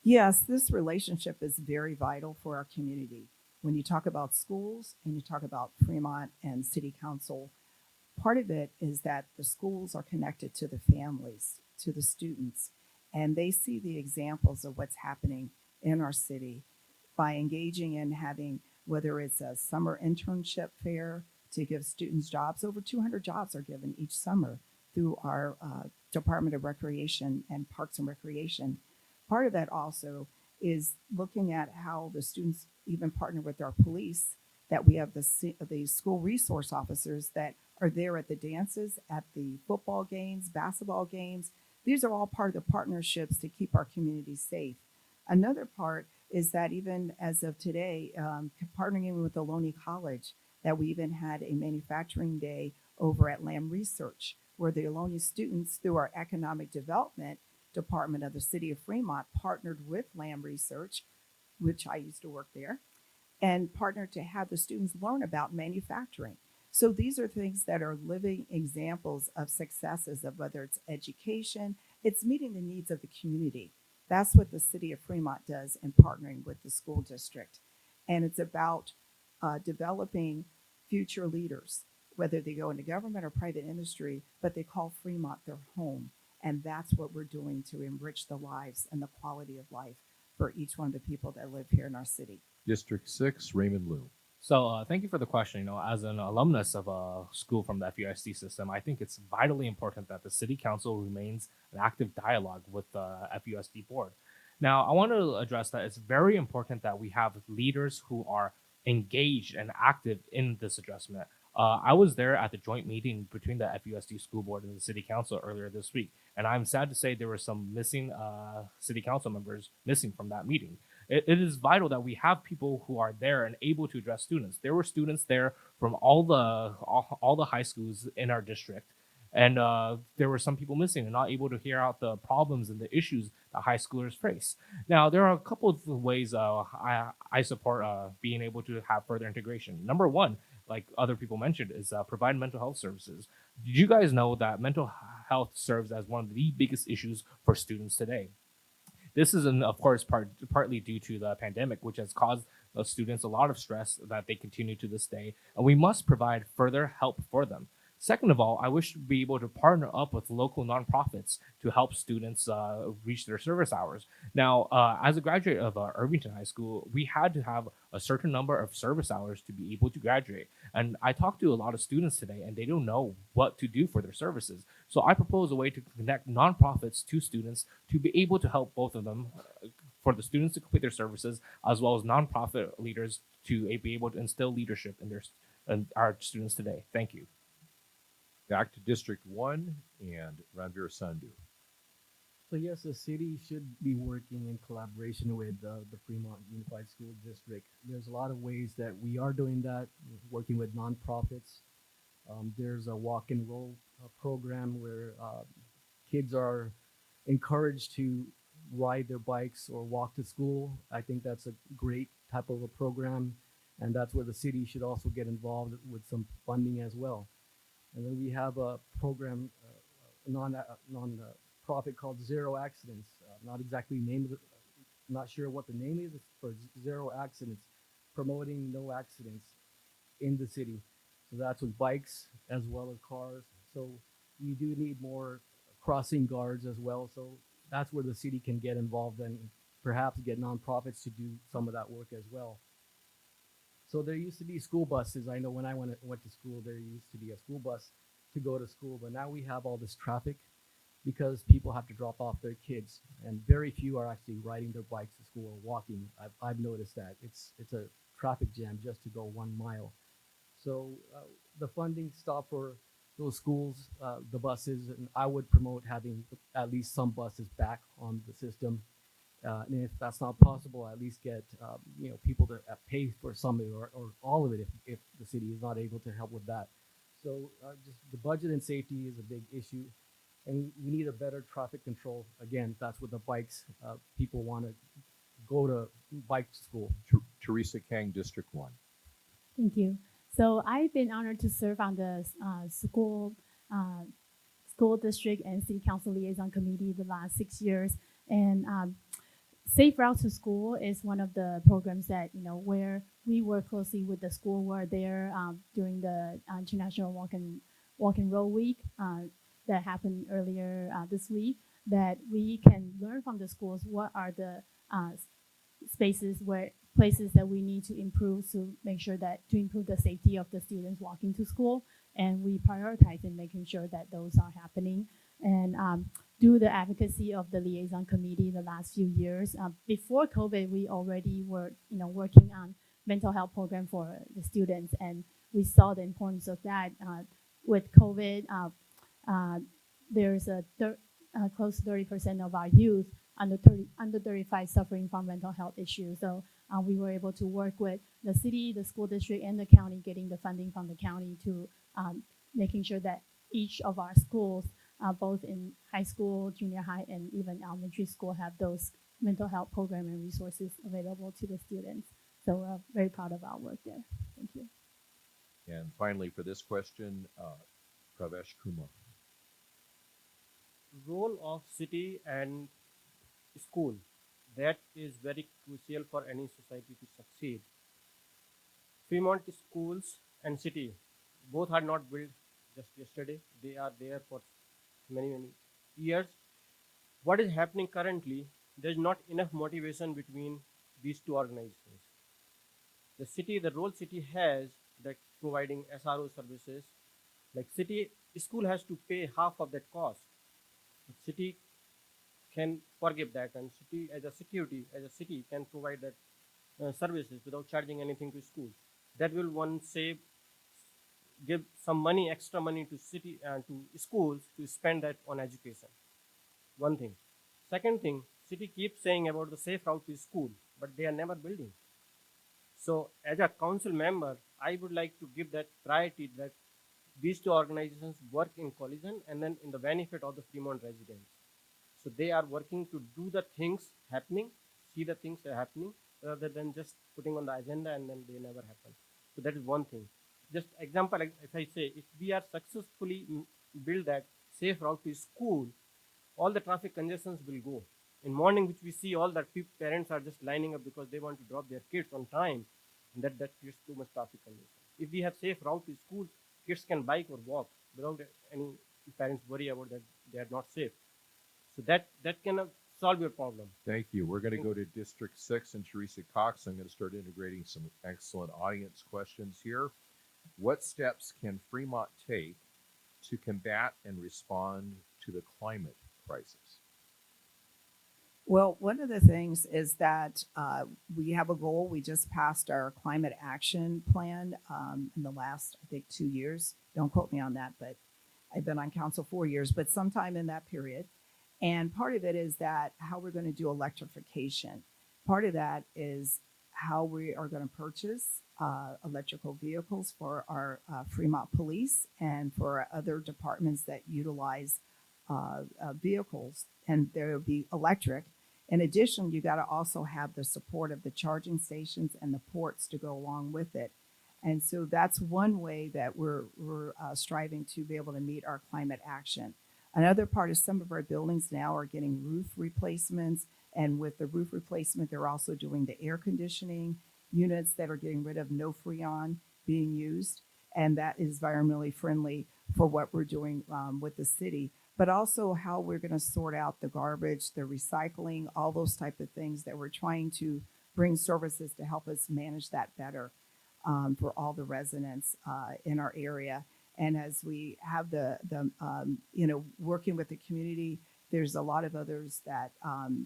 Yes, this relationship is very vital for our community. When you talk about schools and you talk about Fremont and City Council, part of it is that the schools are connected to the families, to the students, and they see the examples of what's happening in our city by engaging in having, whether it's a summer internship fair to give students jobs. Over 200 jobs are given each summer through our Department of Recreation and Parks and Recreation. Part of that also is looking at how the students even partner with our police, that we have the school resource officers that are there at the dances, at the football games, basketball games. These are all part of the partnerships to keep our communities safe. Another part is that even as of today, partnering with Ohlone College, that we even had a manufacturing day over at Lamb Research, where the Ohlone students, through our economic development department of the city of Fremont, partnered with Lamb Research, which I used to work there, and partnered to have the students learn about manufacturing. So these are things that are living examples of successes of whether it's education, it's meeting the needs of the community. That's what the city of Fremont does in partnering with the school district. And it's about developing future leaders, whether they go into government or private industry, but they call Fremont their home. And that's what we're doing to enrich the lives and the quality of life for each one of the people that live here in our city. District 6, Raymond Liu. So thank you for the question. You know, as an alumnus of a school from the FUSD system, I think it's vitally important that the city council remains an active dialogue with the FUSD board. Now, I want to address that it's very important that we have leaders who are engaged and active in this adjustment. I was there at the joint meeting between the FUSD school board and the city council earlier this week, and I'm sad to say there were some missing city council members missing from that meeting. It is vital that we have people who are there and able to address students. There were students there from all the high schools in our district, and there were some people missing and not able to hear out the problems and the issues that high schoolers face. Now, there are a couple of ways I support being able to have further integration. Number one, like other people mentioned, is provide mental health services. Did you guys know that mental health serves as one of the biggest issues for students today? This is, of course, partly due to the pandemic, which has caused students a lot of stress that they continue to this day, and we must provide further help for them. Second of all, I wish to be able to partner up with local nonprofits to help students reach their service hours. Now, as a graduate of Irvington High School, we had to have a certain number of service hours to be able to graduate. And I talked to a lot of students today, and they don't know what to do for their services. So I propose a way to connect nonprofits to students to be able to help both of them, for the students to complete their services, as well as nonprofit leaders to be able to instill leadership in our students today. Thank you. Back to District 1 and Ranveer Sandhu. So yes, the city should be working in collaboration with the Fremont Unified School District. There's a lot of ways that we are doing that, working with nonprofits. There's a walk and roll program where kids are encouraged to ride their bikes or walk to school. I think that's a great type of a program, and that's where the city should also get involved with some funding as well. And then we have a program, non-profit called Zero Accidents. Not exactly named, not sure what the name is. It's for Zero Accidents, promoting no accidents in the city. So that's with bikes as well as cars. So we do need more crossing guards as well. So that's where the city can get involved and perhaps get nonprofits to do some of that work as well. So there used to be school buses. I know when I went to school, there used to be a school bus to go to school, but now we have all this traffic because people have to drop off their kids, and very few are actually riding their bikes to school or walking. I've noticed that it's a traffic jam just to go 1 mile. So the funding stop for those schools, the buses, and I would promote having at least some buses back on the system. And if that's not possible, at least get people to pay for some of it or all of it if the city is not able to help with that. So just the budget and safety is a big issue, and we need a better traffic control. Again, that's with the bikes. People want to go to bike school. Teresa Kang, District 1. Thank you. So I've been honored to serve on the school district and city council liaison committee the last 6 years, and Safe Route to School is one of the programs that, where we work closely with the school. We're there during the International Walk and Roll Week that happened earlier this week. that we can learn from the schools what are the places that we need to improve to make sure that to improve the safety of the students walking to school, and we prioritize in making sure that those are happening. And do the advocacy of the liaison committee the last few years. Before COVID, we already were working on mental health program for the students, and we saw the importance of that. With COVID, there's close to 30% of our youth under 35 suffering from mental health issues. So we were able to work with the city, the school district, and the county, getting the funding from the county to making sure that each of our schools, both in high school, junior high, and even elementary school, have those mental health program and resources available to the students. So we're very proud of our work there. Thank you. And finally, for this question, Pravesh Kumar. Role of city and school, that is very crucial for any society to succeed. Fremont schools and city both are not built just yesterday. They are there for many years. What is happening currently, there's not enough motivation between these two organizations. The city, the role city has, like providing SRO services, like city school has to pay half of that cost. But city can forgive that, and city as a city can provide that services without charging anything to schools. That will give some money, extra money to city and to schools to spend that on education. One thing. Second thing, city keeps saying about the safe route to school, but they are never building. So as a council member, I would like to give that priority that these two organizations work in collision and then in the benefit of the Fremont residents. So they are working to do the things happening, see the things are happening, rather than just putting on the agenda and then they never happen. So that is one thing. Just example, if I say, if we are successfully build that safe route to school, all the traffic congestions will go. In morning, which we see all that parents are just lining up because they want to drop their kids on time, and that creates too much traffic congestion. If we have safe route to school, kids can bike or walk without any parents worry about that they are not safe. So that can solve your problem. Thank you. We're going to go to District 6 and Teresa Cox. I'm going to start integrating some excellent audience questions here. What steps can Fremont take to combat and respond to the climate crisis? Well, one of the things is that we have a goal. We just passed our climate action plan in the last, I think, 2 years. Don't quote me on that, but I've been on council 4 years, but sometime in that period. And part of it is that how we're going to do electrification. Part of that is how we are going to purchase electrical vehicles for our Fremont police and for our other departments that utilize vehicles, and they'll be electric. In addition, you got to also have the support of the charging stations and the ports to go along with it. And so that's one way that we're striving to be able to meet our climate action. Another part is some of our buildings now are getting roof replacements, and with the roof replacement, they're also doing the air conditioning units that are getting rid of no freon being used, and that is environmentally friendly for what we're doing with the city. But also how we're going to sort out the garbage, the recycling, all those type of things that we're trying to bring services to help us manage that better for all the residents in our area. And as we have working with the community, there's a lot of others that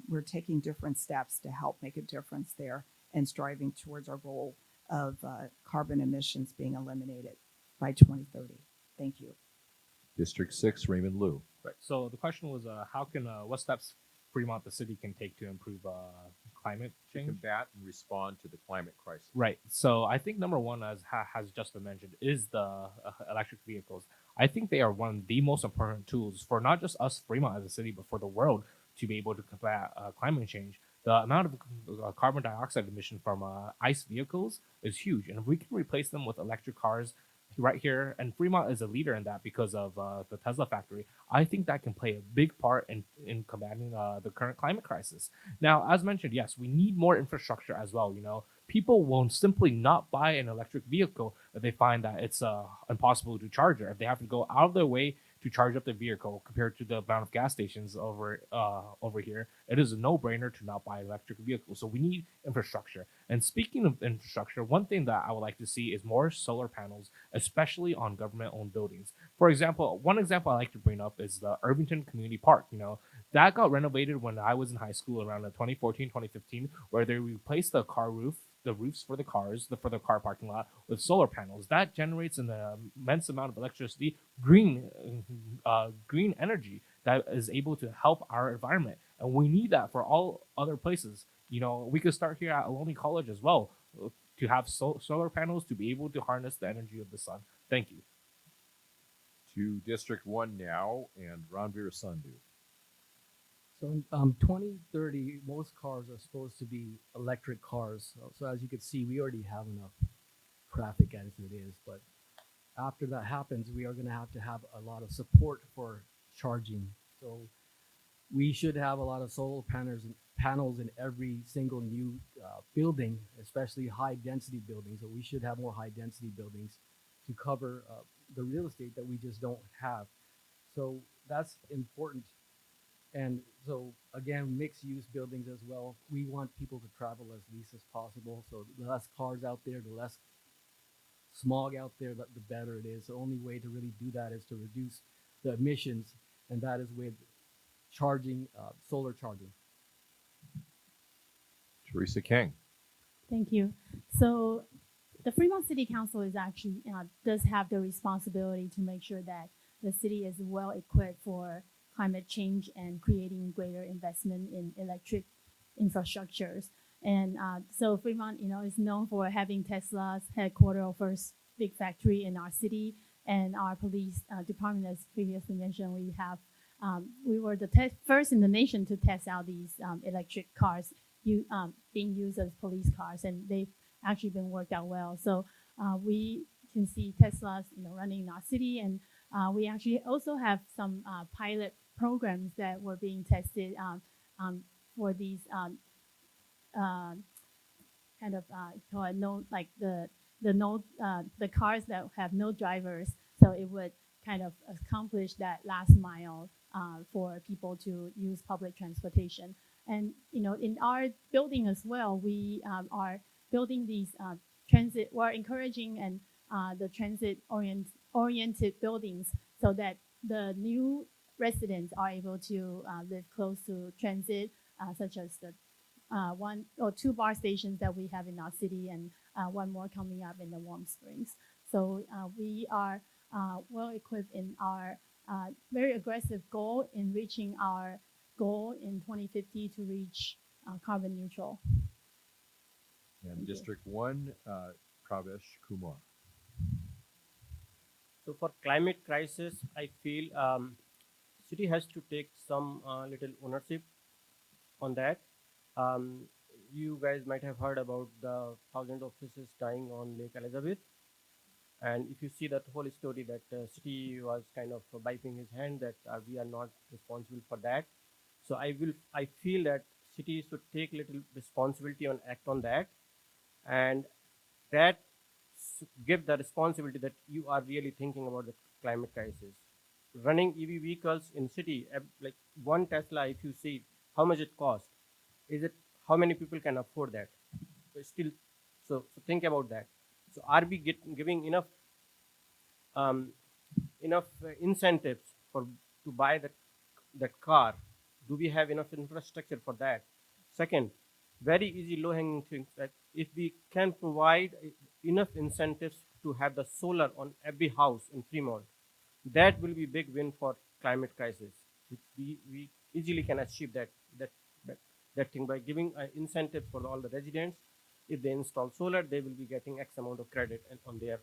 we're taking different steps to help make a difference there and striving towards our goal of carbon emissions being eliminated by 2030. Thank you. District 6, Raymond Liu. Right. So the question was, what steps Fremont, the city, can take to improve climate To change? combat and respond to the climate crisis. Right. So I think number one, as has Justin mentioned, is the electric vehicles. I think they are one of the most important tools for not just us, Fremont, as a city, but for the world to be able to combat climate change. The amount of carbon dioxide emission from ICE vehicles is huge. And if we can replace them with electric cars right here, and Fremont is a leader in that because of the Tesla factory, I think that can play a big part in combating the current climate crisis. Now, as mentioned, yes, we need more infrastructure as well. People will simply not buy an electric vehicle if they find that it's impossible to charge it, if they have to go out of their way to charge up the vehicle compared to the amount of gas stations over here, it is a no-brainer to not buy an electric vehicle. So we need infrastructure. And speaking of infrastructure, one thing that I would like to see is more solar panels, especially on government-owned buildings. For example, one example I like to bring up is the Irvington Community Park. That got renovated when I was in high school around 2014, 2015, where they replaced the roofs for the cars, for the car parking lot with solar panels. That generates an immense amount of electricity, green energy that is able to help our environment. And we need that for all other places. We could start here at Ohlone College as well to have solar panels to be able to harness the energy of the sun. Thank you. To District 1 now, and Ranveer Sandhu. So in 2030, most cars are supposed to be electric cars. So as you can see, we already have enough traffic as it is. But after that happens, we are going to have a lot of support for charging. So we should have a lot of solar panels in every single new building, especially high density buildings. So we should have more high density buildings to cover the real estate that we just don't have. So that's important. And so again, mixed use buildings as well. We want people to travel as least as possible. So the less cars out there, the less smog out there, the better it is. The only way to really do that is to reduce the emissions, and that is with charging, solar charging. Teresa King. Thank you. So the Fremont City Council is actually does have the responsibility to make sure that the city is well equipped for climate change and creating greater investment in electric infrastructures. And so Fremont, is known for having Tesla's headquarters or first big factory in our city, and our police department, as previously mentioned, we were the first in the nation to test out these electric cars being used as police cars, and they've actually been worked out well. So we can see Teslas, running in our city, and we actually also have some pilot programs that were being tested for these kind of the cars that have no drivers. So it would kind of accomplish that last mile for people to use public transportation. And in our building as well, we are building these transit. We're encouraging and the transit oriented buildings so that the new residents are able to live close to transit, such as the 1 or 2 bar stations that we have in our city, and one more coming up in the Warm Springs. So we are well equipped in our very aggressive goal in reaching our goal in 2050 to reach carbon neutral. And District 1, Pravesh Kumar. So for climate crisis, I feel city has to take some little ownership on that. You guys might have heard about the thousands of fishes dying on Lake Elizabeth. And if you see that whole story, that city was kind of wiping his hand that we are not responsible for that. So I feel that city should take little responsibility and act on that, and that give the responsibility that you are really thinking about the climate crisis. Running EV vehicles in city, like one Tesla, if you see how much it costs, is it how many people can afford that? So think about that. So are we giving enough incentives to buy that car? Do we have enough infrastructure for that? Second, very easy low-hanging things, that if we can provide enough incentives to have the solar on every house in Fremont, that will be big win for climate crisis. We easily can achieve that thing by giving incentives for all the residents. If they install solar, they will be getting X amount of credit on their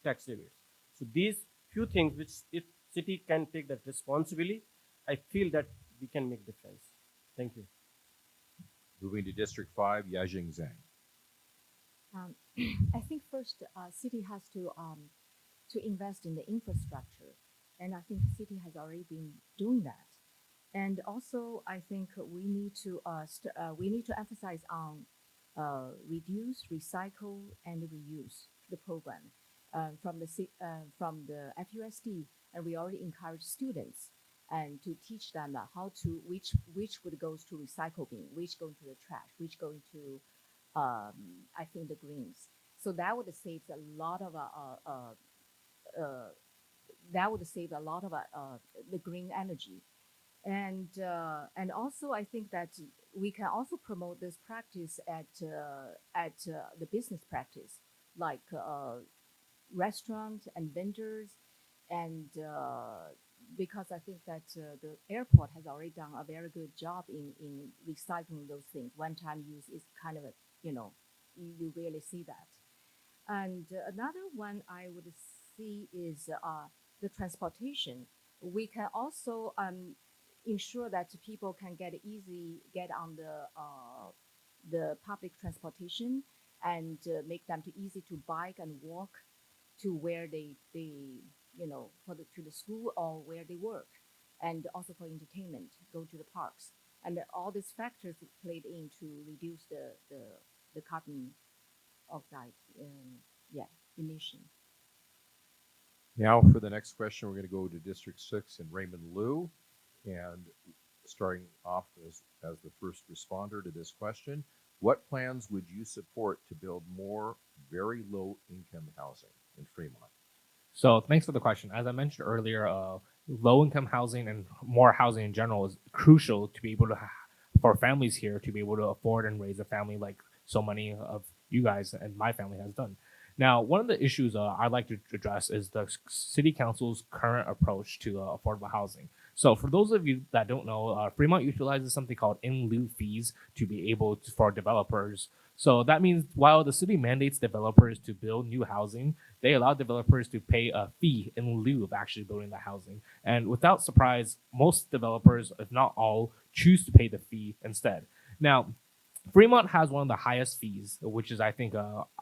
tax rebates. So these few things, which if city can take that responsibility, I feel that we can make difference. Thank you. Moving to District 5, Yajing Zhang. I think first, city has to invest in the infrastructure, and I think the city has already been doing that. And also, I think we need to emphasize on reduce, recycle, and reuse the program. from the FUSD, and we already encourage students and to teach them how to which would goes to recycle bin, which go to the trash, which go into I think the greens. So that would save a lot of the green energy, and also I think that we can also promote this practice at the business practice, like restaurants and vendors, and because I think that the airport has already done a very good job in recycling those things. One time use is kind of a, you rarely see that. And another one I would see is the transportation. We can also ensure that people can get on the public transportation, and make them too easy to bike and walk to where they to the school or where they work, and also for entertainment, go to the parks, and all these factors played in to reduce the carbon oxide emission. Now, for the next question, we're going to go to District 6 and Raymond Liu. And starting off as the first responder to this question, what plans would you support to build more very low income housing in Fremont? So thanks for the question. As I mentioned earlier, low income housing and more housing in general is crucial to be able to for families here to be able to afford and raise a family like so many of you guys and my family has done. Now, one of the issues I'd like to address is the city council's current approach to affordable housing. So for those of you that don't know, Fremont utilizes something called in lieu fees to be able to, for developers. So that means while the city mandates developers to build new housing, they allow developers to pay a fee in lieu of actually building the housing. And without surprise, most developers, if not all, choose to pay the fee instead. Now, Fremont has one of the highest fees, which is I think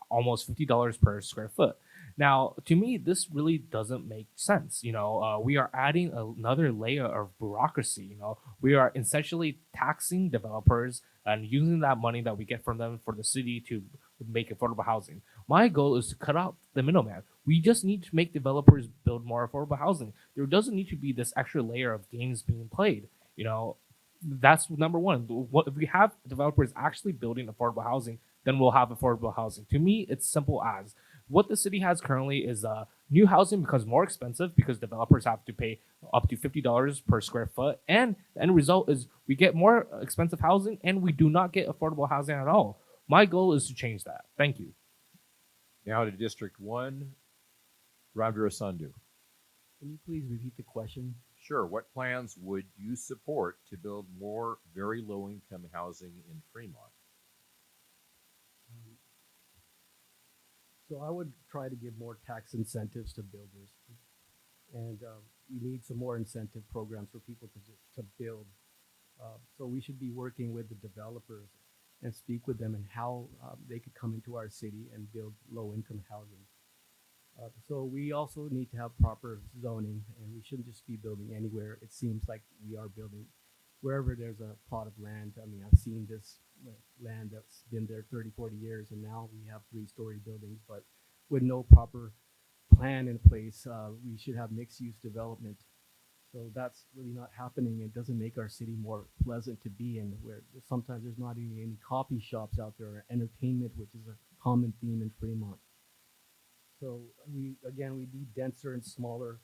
almost $50 per square foot. Now, to me, this really doesn't make sense. We are adding another layer of bureaucracy. We are essentially taxing developers and using that money that we get from them for the city to make affordable housing. My goal is to cut out the middleman. We just need to make developers build more affordable housing. There doesn't need to be this extra layer of games being played. That's number one. If we have developers actually building affordable housing, then we'll have affordable housing. To me, it's simple as what the city has currently is new housing becomes more expensive because developers have to pay up to $50 per square foot. And the end result is we get more expensive housing and we do not get affordable housing at all. My goal is to change that. Thank you. Now to District 1, Ramvir Sandhu. Can you please repeat the question? Sure. What plans would you support to build more very low income housing in Fremont? So I would try to give more tax incentives to builders, and we need some more incentive programs for people to build. So we should be working with the developers and speak with them and how they could come into our city and build low income housing. So we also need to have proper zoning, and we shouldn't just be building anywhere. It seems like we are building wherever there's a plot of land. I mean, I've seen this land that's been there 30, 40 years, and now we have 3-story buildings, but with no proper plan in place, we should have mixed-use development. So that's really not happening. It doesn't make our city more pleasant to be in, where sometimes there's not even any coffee shops out there or entertainment, which is a common theme in Fremont. So we need denser and smaller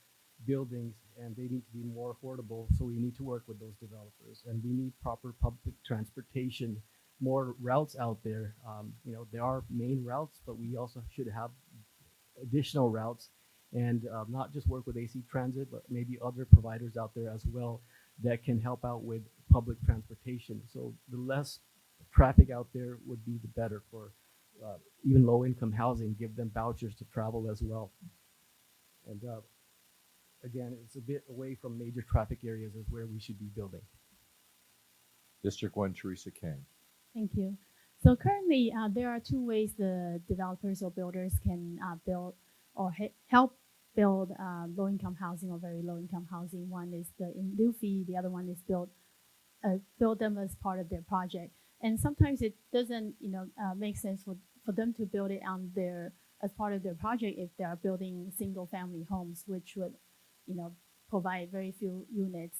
buildings, and they need to be more affordable. So we need to work with those developers, and we need proper public transportation, more routes out there. There are main routes, but we also should have additional routes, and not just work with AC Transit, but maybe other providers out there as well that can help out with public transportation. So the less traffic out there would be the better for even low-income housing. Give them vouchers to travel as well. And again, it's a bit away from major traffic areas is where we should be building. District 1, Teresa Kang. Thank you. So currently, there are two ways the developers or builders can build or help build low-income housing or very low-income housing. One is the in lieu fee. The other one is build them as part of their project. And sometimes it doesn't, make sense for them to build it on their as part of their project, if they are building single-family homes, which would, provide very few units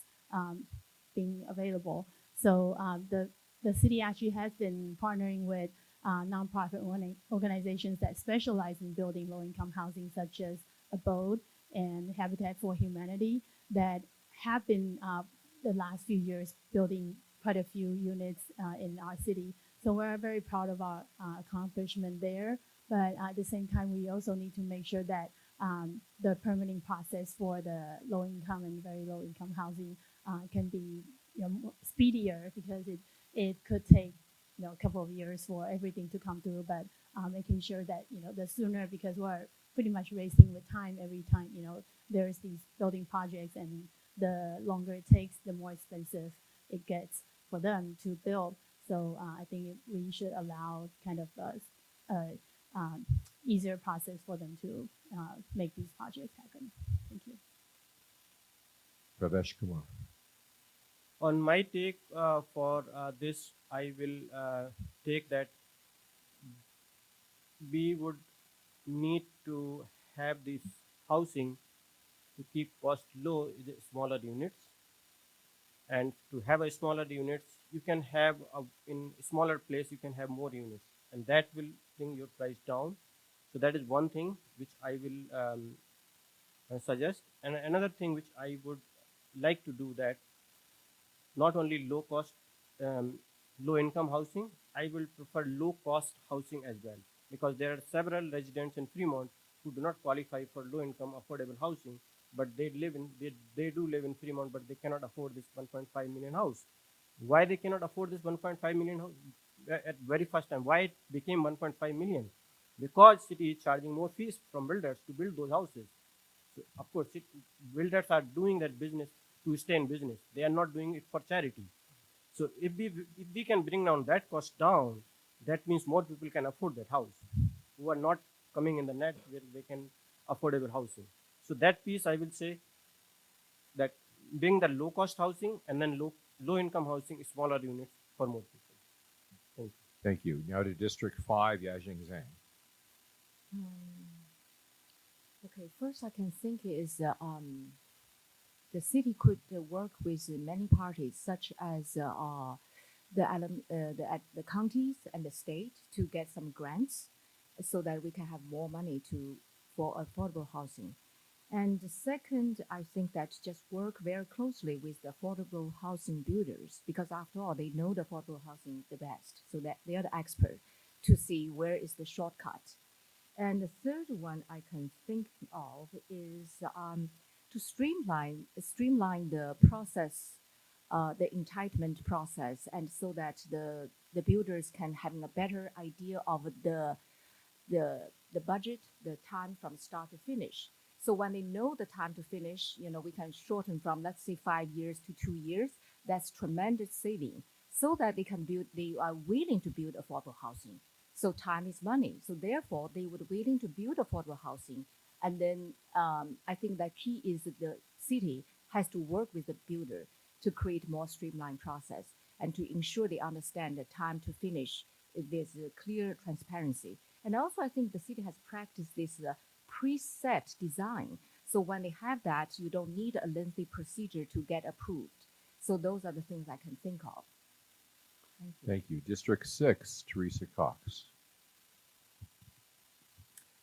being available. So the city actually has been partnering with nonprofit organizations that specialize in building low-income housing, such as Abode and Habitat for Humanity, that have been the last few years building quite a few units in our city. So we're very proud of our accomplishment there. But at the same time, we also need to make sure that the permitting process for the low-income and very low-income housing can be speedier, because it could take a couple of years for everything to come through. But making sure that the sooner, because we're pretty much racing with time every time there's these building projects, and the longer it takes, the more expensive it gets for them to build. So I think we should allow kind of a easier process for them to make these projects happen. Thank you. Pravesh Kumar. On my take for this, I will take that we would need to have this housing to keep cost low in the smaller units. And to have a smaller units, you can have in a smaller place, you can have more units, and that will bring your price down. So that is one thing which I will suggest. And another thing which I would like to do, that not only low cost, low income housing, I will prefer low cost housing as well, because there are several residents in Fremont who do not qualify for low income affordable housing, but they do live in Fremont, but they cannot afford this 1.5 million house. Why they cannot afford this 1.5 million house at very first time? Why it became 1.5 million? Because city is charging more fees from builders to build those houses. So of course, builders are doing that business to stay in business. They are not doing it for charity. So if we can bring down that cost down, that means more people can afford that house, who are not coming in the net where they can affordable housing. So that piece, I will say that bring the low cost housing, and then low income housing, smaller units for more people. Thank you. Thank you. Now to District 5, Yajing Zhang. Okay, first I can think is the city could work with many parties, such as the counties and the state, to get some grants so that we can have more money for affordable housing. And the second, I think that just work very closely with the affordable housing builders, because after all, they know the affordable housing the best, so that they are the expert to see where is the shortcut. And the third one I can think of is to streamline the process, the entitlement process, and so that the builders can have a better idea of the budget, the time from start to finish. So when they know the time to finish, we can shorten from, let's say, 5 years to 2 years. That's tremendous saving, so that they are willing to build affordable housing. So time is money. So therefore, they would willing to build affordable housing. And then I think the key is that the city has to work with the builder to create more streamlined process, and to ensure they understand the time to finish. There's a clear transparency. And also, I think the city has practiced this preset design. So when they have that, you don't need a lengthy procedure to get approved. So those are the things I can think of. Thank you. Thank you. District 6, Teresa Cox.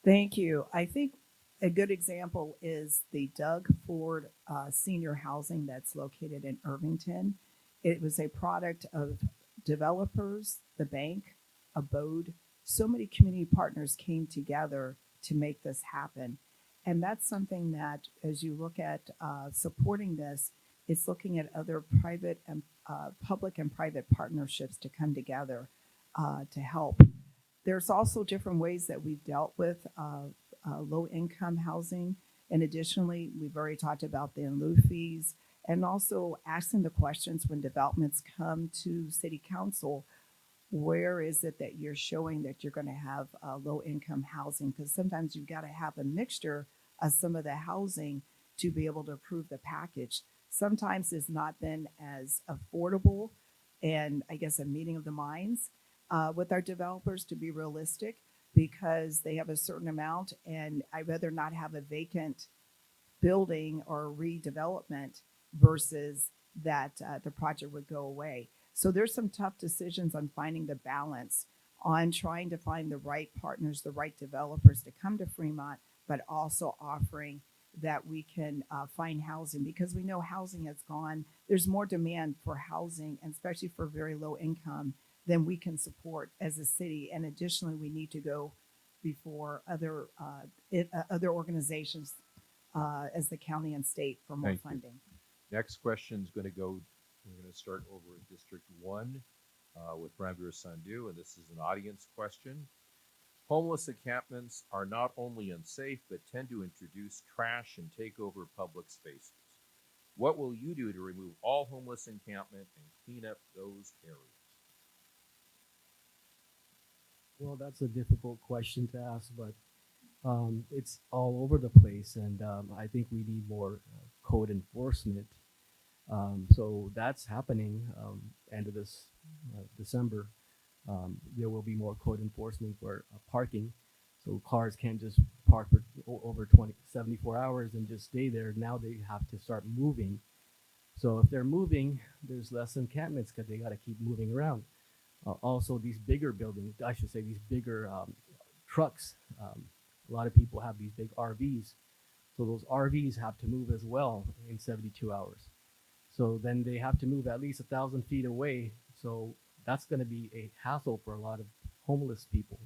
Thank you. I think a good example is the Doug Ford Senior Housing that's located in Irvington. It was a product of developers, the bank, Abode. So many community partners came together to make this happen. And that's something that, as you look at supporting this, it's looking at other private and public and private partnerships to come together to help. There's also different ways that we've dealt with low-income housing. And additionally, we've already talked about the in lieu fees, and also asking the questions when developments come to City Council, where is it that you're showing that you're going to have low-income housing? Because sometimes you've got to have a mixture of some of the housing to be able to approve the package. Sometimes it's not been as affordable, and I guess a meeting of the minds with our developers, to be realistic. because they have a certain amount, and I'd rather not have a vacant building or redevelopment versus that the project would go away. So there's some tough decisions on finding the balance on trying to find the right partners, the right developers to come to Fremont, but also offering that we can find housing, because we know housing has gone. There's more demand for housing, and especially for very low income, than we can support as a city. And additionally, we need to go before other organizations as the county and state for more Thank you. funding. Next question is going to go, we're going to start over at District 1 with Ranbir Sandhu, and this is an audience question. Homeless encampments are not only unsafe, but tend to introduce trash and take over public spaces. What will you do to remove all homeless encampment and clean up those areas? Well, that's a difficult question to ask, but it's all over the place, and I think we need more code enforcement. So that's happening end of this December. There will be more code enforcement for parking. So cars can't just park for over 74 hours and just stay there. Now they have to start moving. So if they're moving, there's less encampments because they got to keep moving around. Also, these bigger buildings, I should say these bigger trucks, a lot of people have these big RVs. So those RVs have to move as well in 72 hours. So then they have to move at least 1,000 feet away. So that's going to be a hassle for a lot of homeless people.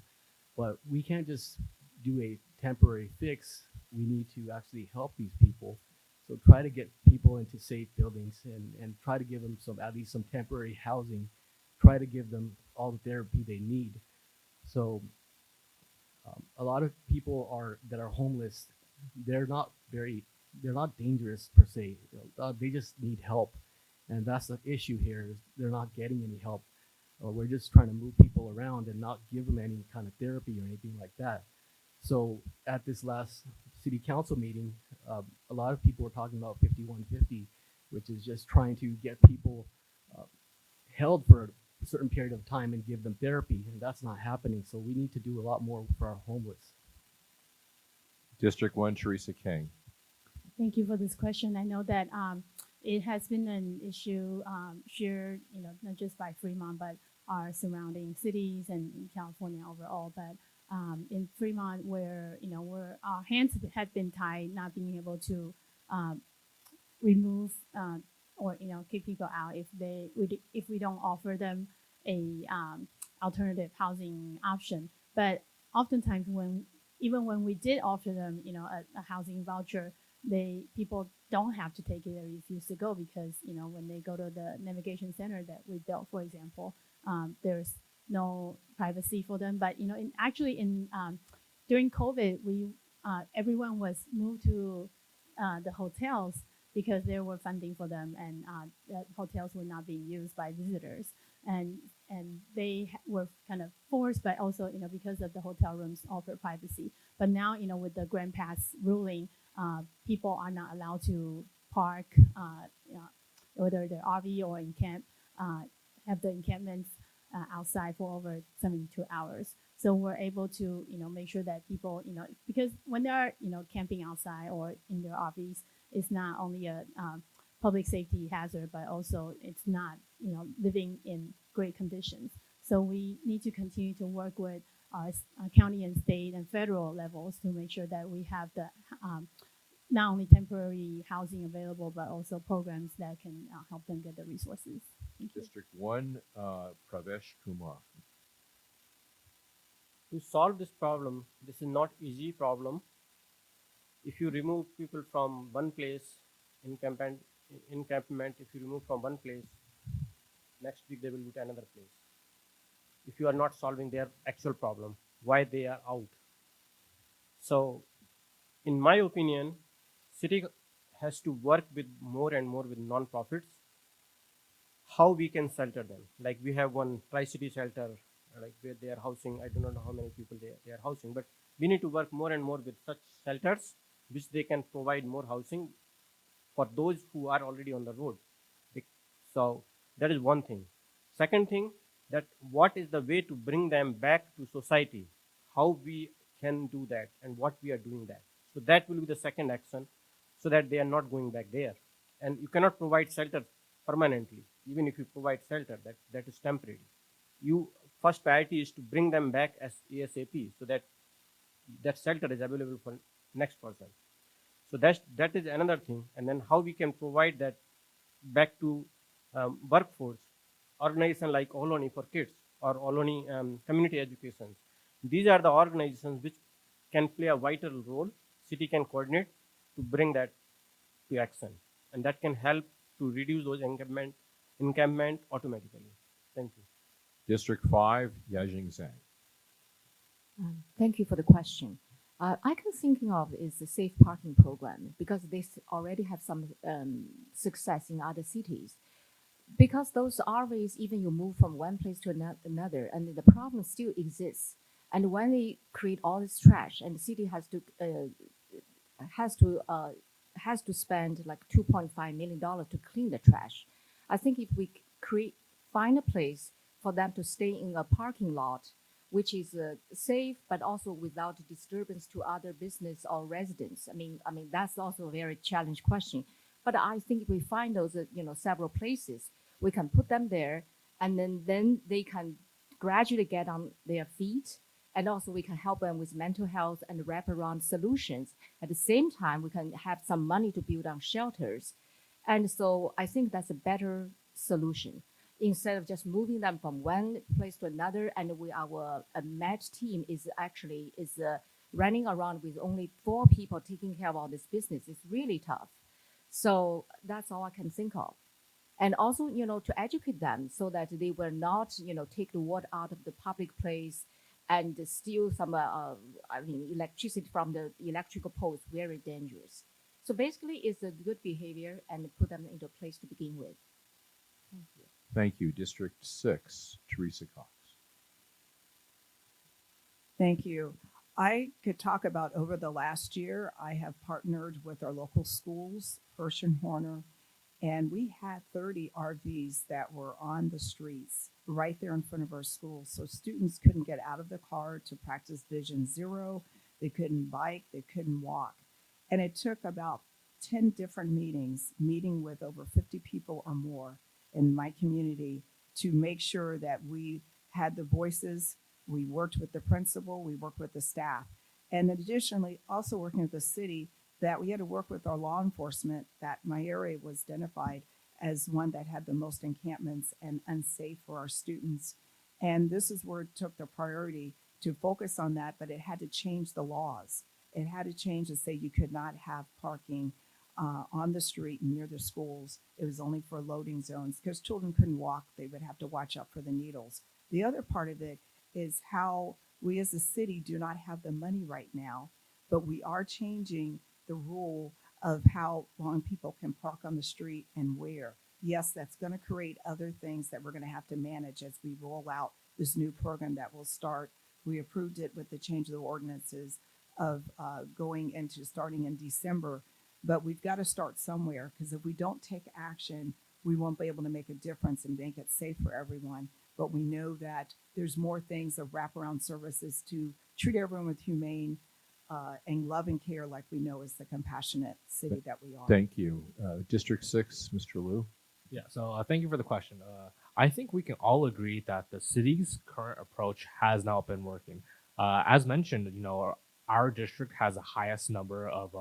But we can't just do a temporary fix. We need to actually help these people. So try to get people into safe buildings and try to give them at least some temporary housing. Try to give them all the therapy they need. So a lot of people that are homeless, they're not dangerous per se. They just need help. And that's the issue here, is they're not getting any help. We're just trying to move people around and not give them any kind of therapy or anything like that. So at this last city council meeting, a lot of people were talking about 5150, which is just trying to get people held for a certain period of time and give them therapy, and that's not happening. So we need to do a lot more for our homeless. District 1, Teresa King. Thank you for this question. I know that it has been an issue shared, not just by Fremont, but our surrounding cities and in California overall. But in Fremont, where our hands had been tied, not being able to remove or kick people out if we don't offer them a alternative housing option. But oftentimes even when we did offer them a housing voucher, people don't have to take it or refuse to go, because when they go to the navigation center that we built, for example, there's no privacy for them. But during COVID, everyone was moved to the hotels because there were funding for them, and the hotels were not being used by visitors, and they were kind of forced, but also because of the hotel rooms offer privacy. But now with the Grand Pass ruling, people are not allowed to park whether they're RV or have the encampments outside for over 72 hours. So we're able to make sure that people because when they're camping outside or in their RVs, it's not only a public safety hazard, but also it's not living in great conditions. So we need to continue to work with our county and state and federal levels to make sure that we have the not only temporary housing available, but also programs that can help them get the resources. Thank you. District 1, Pravesh Kumar. To solve this problem, this is not easy problem. If you remove people from one place, encampment, if you remove from one place, next week they will go to another place. If you are not solving their actual problem, why they are out. So, in my opinion, city has to work with more and more with non-profits. How we can shelter them? Like we have one Tri-City shelter, like where they are housing. I do not know how many people they are housing, but we need to work more and more with such shelters, which they can provide more housing for those who are already on the road. So that is one thing. Second thing, that what is the way to bring them back to society? how we can do that and what we are doing that. So that will be the second action, so that they are not going back there. And you cannot provide shelter permanently. Even if you provide shelter, that is temporary. You first priority is to bring them back as ASAP, so that shelter is available for next person. So that is another thing. And then how we can provide that back to workforce. Organization like Oloni for kids or Oloni community education. These are the organizations which can play a vital role. City can coordinate to bring that to action, and that can help to reduce those encampment automatically. Thank you. District 5, Yajing Zhang. Thank you for the question. I can thinking of is the safe parking program because they already have some success in other cities. Because those RVs, even you move from one place to another, and the problem still exists. And when they create all this trash, and the city has to spend like $2.5 million to clean the trash. I think if we find a place for them to stay in a parking lot, which is safe but also without disturbance to other business or residents. I mean that's also a very challenging question. But I think if we find those several places, we can put them there, and then they can gradually get on their feet. And also we can help them with mental health and wraparound solutions. At the same time, we can have some money to build on shelters. And so I think that's a better solution. Instead of just moving them from one place to another, and our match team is running around with only 4 people taking care of all this business. It's really tough. So that's all I can think of. And also, to educate them so that they will not, take the water out of the public place and steal some, electricity from the electrical poles. Very dangerous. So basically, it's a good behavior and put them into place to begin with. Thank you. Thank you. District 6, Teresa Cox. Thank you. I could talk about over the last year, I have partnered with our local schools, Hirsch and Horner, and we had 30 RVs that were on the streets right there in front of our schools. So students couldn't get out of the car to practice Vision Zero. They couldn't bike, they couldn't walk. And it took about 10 different meeting with over 50 people or more in my community to make sure that we had the voices. We worked with the principal, we worked with the staff. And additionally, also working with the city, that we had to work with our law enforcement, that my area was identified as one that had the most encampments and unsafe for our students. And this is where it took the priority to focus on that, but it had to change the laws. It had to change to say you could not have parking on the street near the schools. It was only for loading zones because children couldn't walk. They would have to watch out for the needles. The other part of it is how we as a city do not have the money right now, but we are changing the rule of how long people can park on the street and where. Yes, that's going to create other things that we're going to have to manage as we roll out this new program that will start. We approved it with the change of the ordinances of starting in December, but we've got to start somewhere, because if we don't take action, we won't be able to make a difference and make it safe for everyone. But we know that there's more things of wraparound services to treat everyone with humane and love and care, like we know is the compassionate city that we are. Thank you. District 6, Mr. Liu. Yeah, so thank you for the question. I think we can all agree that the city's current approach has not been working. As mentioned, our district has the highest number of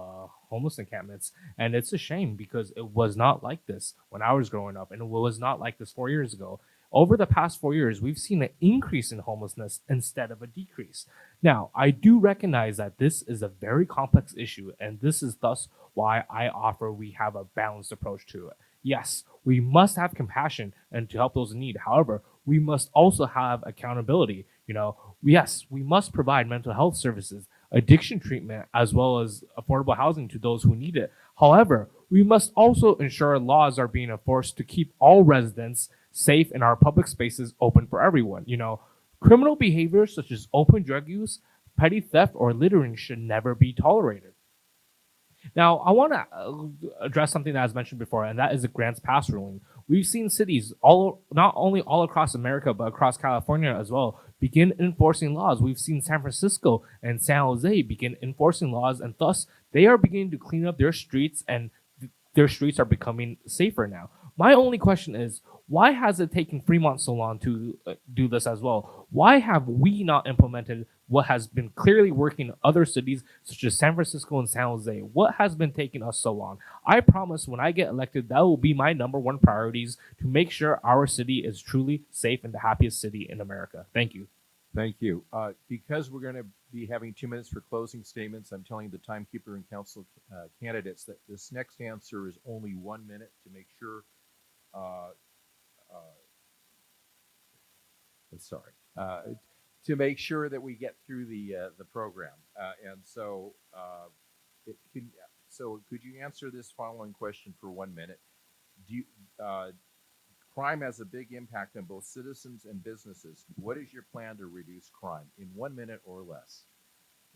homeless encampments, and it's a shame because it was not like this when I was growing up, and it was not like this 4 years ago. Over the past 4 years, we've seen an increase in homelessness instead of a decrease. Now, I do recognize that this is a very complex issue, and this is thus why I offer we have a balanced approach to it. Yes, we must have compassion and to help those in need. However, we must also have accountability. Yes, we must provide mental health services, addiction treatment, as well as affordable housing to those who need it. However, we must also ensure laws are being enforced to keep all residents safe in our public spaces open for everyone. Criminal behaviors such as open drug use, petty theft, or littering should never be tolerated. Now, I want to address something that I was mentioned before, and that is the grants pass ruling, We've seen cities all not only all across America but across California as well begin enforcing laws. We've seen San Francisco and San Jose begin enforcing laws, and thus they are beginning to clean up their streets, and their streets are becoming safer now. My only question is, why has it taken Fremont so long to do this as well? Why have we not implemented what has been clearly working in other cities such as San Francisco and San Jose? What has been taking us so long? I promise when I get elected, that will be my number one priorities to make sure our city is truly safe and the happiest city in America. Thank you. Thank you. Because we're going to be having 2 minutes for closing statements, I'm telling the timekeeper and council candidates that this next answer is only 1 minute to make sure. Sorry. To make sure that we get through the program, and so could you answer this following question for 1 minute? Do you, crime has a big impact on both citizens and businesses. What is your plan to reduce crime in 1 minute or less?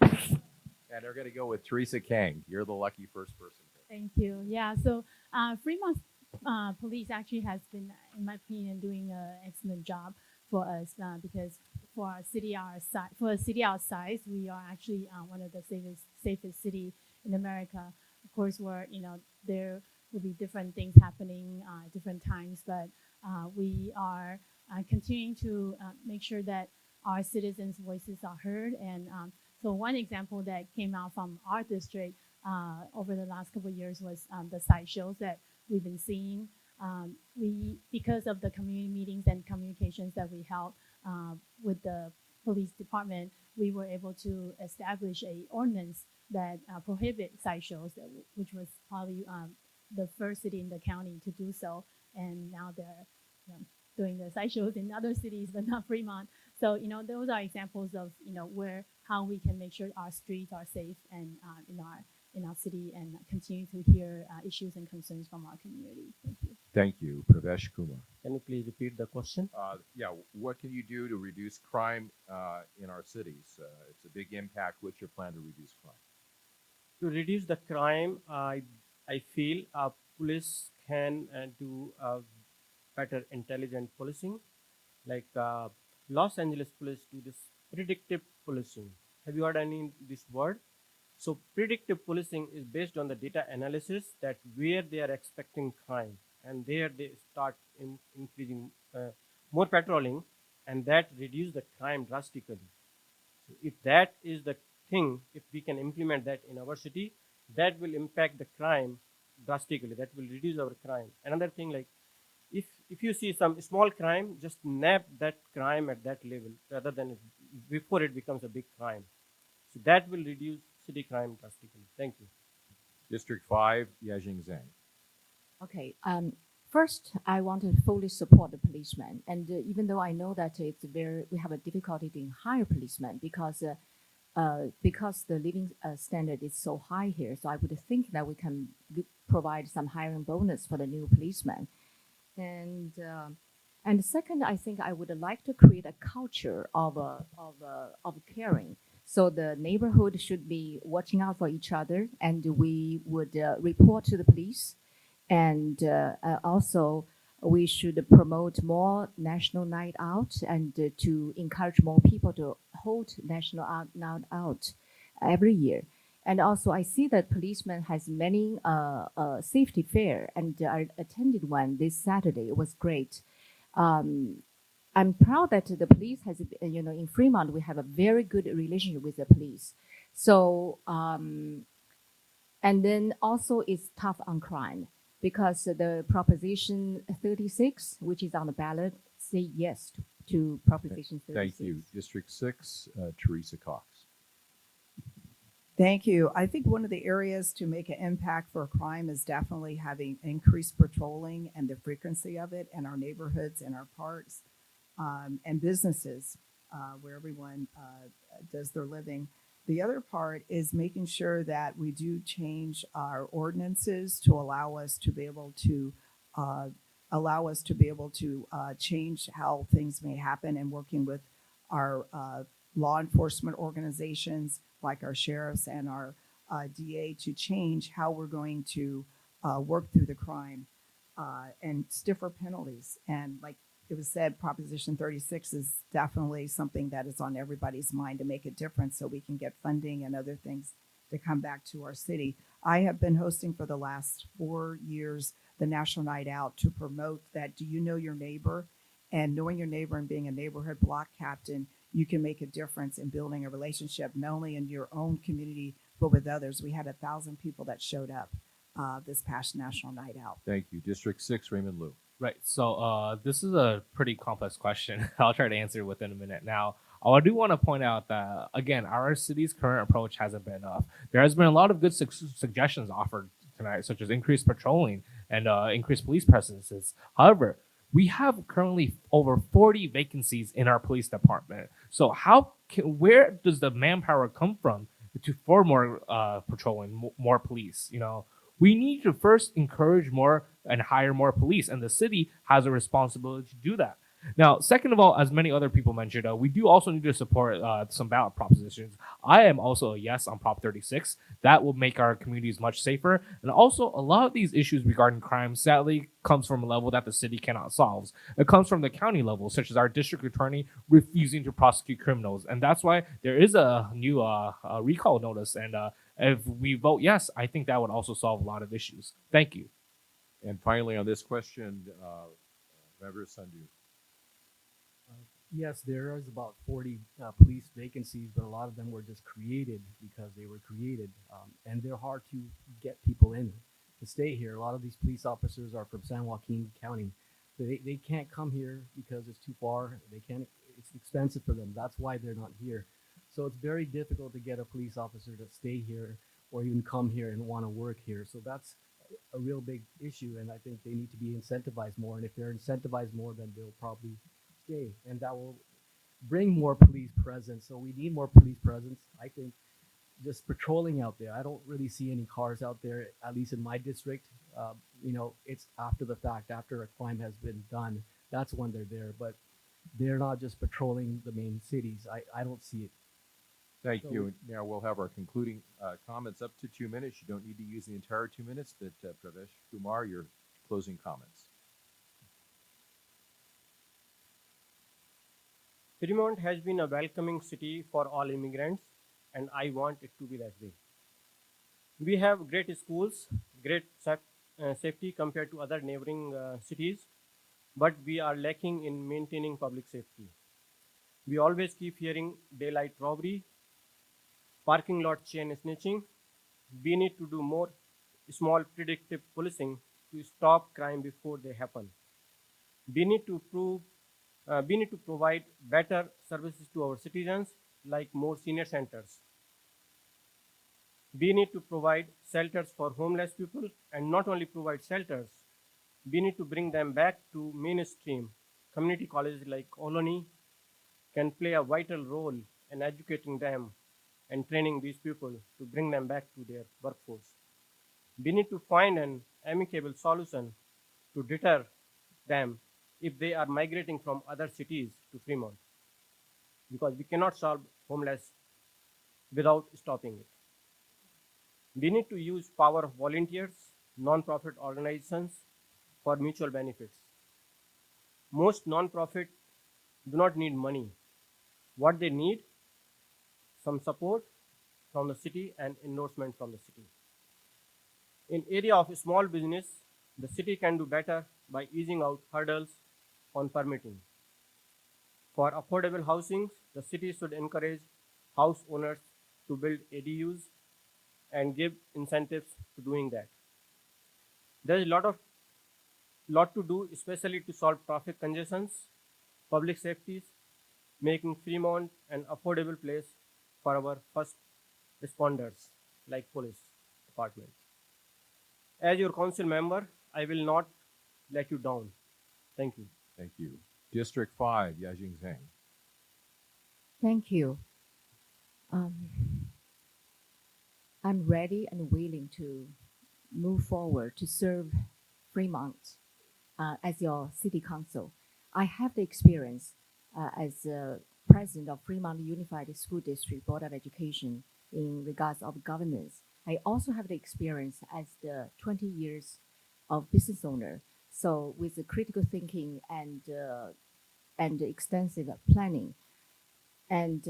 And they're going to go with Teresa Kang. You're the lucky first person. Thank you. Yeah, so Fremont police actually has been, in my opinion, doing an excellent job for us because for a city our size, we are actually one of the safest city in America. Of course, there will be different things happening at different times, but we are continuing to make sure that our citizens' voices are heard. And so one example that came out from our district over the last couple of years was the sideshows that we've been seeing. Because of the community meetings and communications that we held with the police department, we were able to establish a ordinance that prohibit sideshows, which was probably the first city in the county to do so. And now they're doing the sideshows in other cities, but not Fremont. So those are examples of how we can make sure our streets are safe and in our city, and continue to hear issues and concerns from our community. Thank you. Thank you, Pravesh Kumar. Can you please repeat the question? Yeah, what can you do to reduce crime in our cities? It's a big impact. What's your plan to reduce crime? To reduce the crime, I feel police can do better intelligent policing. Like Los Angeles police do this predictive policing. Have you heard this word? So predictive policing is based on the data analysis that where they are expecting crime, and there they start increasing more patrolling, and that reduce the crime drastically. So if that is the thing, if we can implement that in our city, that will impact the crime drastically. That will reduce our crime. Another thing, like if you see some small crime, just nab that crime at that level rather than before it becomes a big crime. So that will reduce city crime drastically. Thank you. District 5, Yajing Zhang. Okay. First, I want to fully support the policemen, and even though I know that we have a difficulty to hire policemen because the living standard is so high here. So I would think that we can provide some hiring bonus for the new policemen, and second, I think I would like to create a culture of caring. So the neighborhood should be watching out for each other, and we would report to the police. And also, we should promote more national night out and to encourage more people to hold national night out every year. And also, I see that policemen has many safety fair, and I attended one this Saturday. It was great. I'm proud that the police has, in Fremont, we have a very good relationship with the police. So, and then also it's tough on crime because the Proposition 36, which is on the ballot, say yes to Proposition 36. Thank you. District 6, Teresa Cox. Thank you. I think one of the areas to make an impact for crime is definitely having increased patrolling and the frequency of it in our neighborhoods and our parks. And businesses where everyone does their living. The other part is making sure that we do change our ordinances to allow us to be able to change how things may happen, and working with our law enforcement organizations like our sheriffs and our DA to change how we're going to work through the crime. and stiffer penalties. And like it was said, Proposition 36 is definitely something that is on everybody's mind to make a difference so we can get funding and other things to come back to our city. I have been hosting for the last 4 years the National Night Out to promote that do you know your neighbor? And knowing your neighbor and being a neighborhood block captain, you can make a difference in building a relationship, not only in your own community, but with others. We had 1,000 people that showed up this past National Night Out. Thank you. District 6, Raymond Liu. Right. So this is a pretty complex question. I'll try to answer it within a minute. Now, I do want to point out that, again, our city's current approach hasn't been enough. There has been a lot of good suggestions offered tonight, such as increased patrolling and increased police presences. However, we have currently over 40 vacancies in our police department. So where does the manpower come from for more patrolling, more police? We need to first encourage more and hire more police, and the city has a responsibility to do that. Now, second of all, as many other people mentioned, we do also need to support some ballot propositions. I am also a yes on Prop 36. That will make our communities much safer. And also, a lot of these issues regarding crime, sadly, comes from a level that the city cannot solve. It comes from the county level, such as our district attorney refusing to prosecute criminals. And that's why there is a new recall notice. And if we vote yes, I think that would also solve a lot of issues. Thank you. And finally, on this question, Member Sandhu. Yes, there is about 40 police vacancies, but a lot of them were just created because they were created, and they're hard to get people in to stay here. A lot of these police officers are from San Joaquin County. They can't come here because it's too far. It's expensive for them. That's why they're not here. So it's very difficult to get a police officer to stay here or even come here and want to work here. So that's a real big issue, and I think they need to be incentivized more. And if they're incentivized more, then they'll probably stay, and that will bring more police presence. So we need more police presence. I think just patrolling out there. I don't really see any cars out there, at least in my district. It's after the fact, after a crime has been done. That's when they're there, but they're not just patrolling the main cities. I don't see it. Thank you. Now we'll have our concluding comments up to 2 minutes. You don't need to use the entire 2 minutes, but Pravesh Kumar, your closing comments. Fremont has been a welcoming city for all immigrants, and I want it to be that way. We have great schools, great safety compared to other neighboring cities, but we are lacking in maintaining public safety. We always keep hearing daylight robbery, parking lot chain snitching. We need to do more small predictive policing to stop crime before they happen. We need to provide better services to our citizens, like more senior centers. We need to provide shelters for homeless people, and not only provide shelters, we need to bring them back to mainstream. Community colleges like Olney can play a vital role in educating them and training these people to bring them back to their workforce. We need to find an amicable solution to deter them if they are migrating from other cities to Fremont, because we cannot solve homeless without stopping it. We need to use power of volunteers, non-profit organizations for mutual benefits. Most non-profit do not need money. What they need, some support from the city and endorsement from the city. In area of small business, the city can do better by easing out hurdles on permitting. For affordable housing, the city should encourage house owners to build ADUs and give incentives to doing that. There is a lot to do, especially to solve traffic congestions, public safeties, making Fremont an affordable place for our first responders like police department. As your council member, I will not let you down. Thank you. Thank you. District 5, Yajing Zhang. Thank you. I'm ready and willing to move forward to serve Fremont as your city council. I have the experience as president of Fremont Unified School District Board of Education in regards of governance. I also have the experience as the 20 years of business owner. So with the critical thinking and extensive planning, and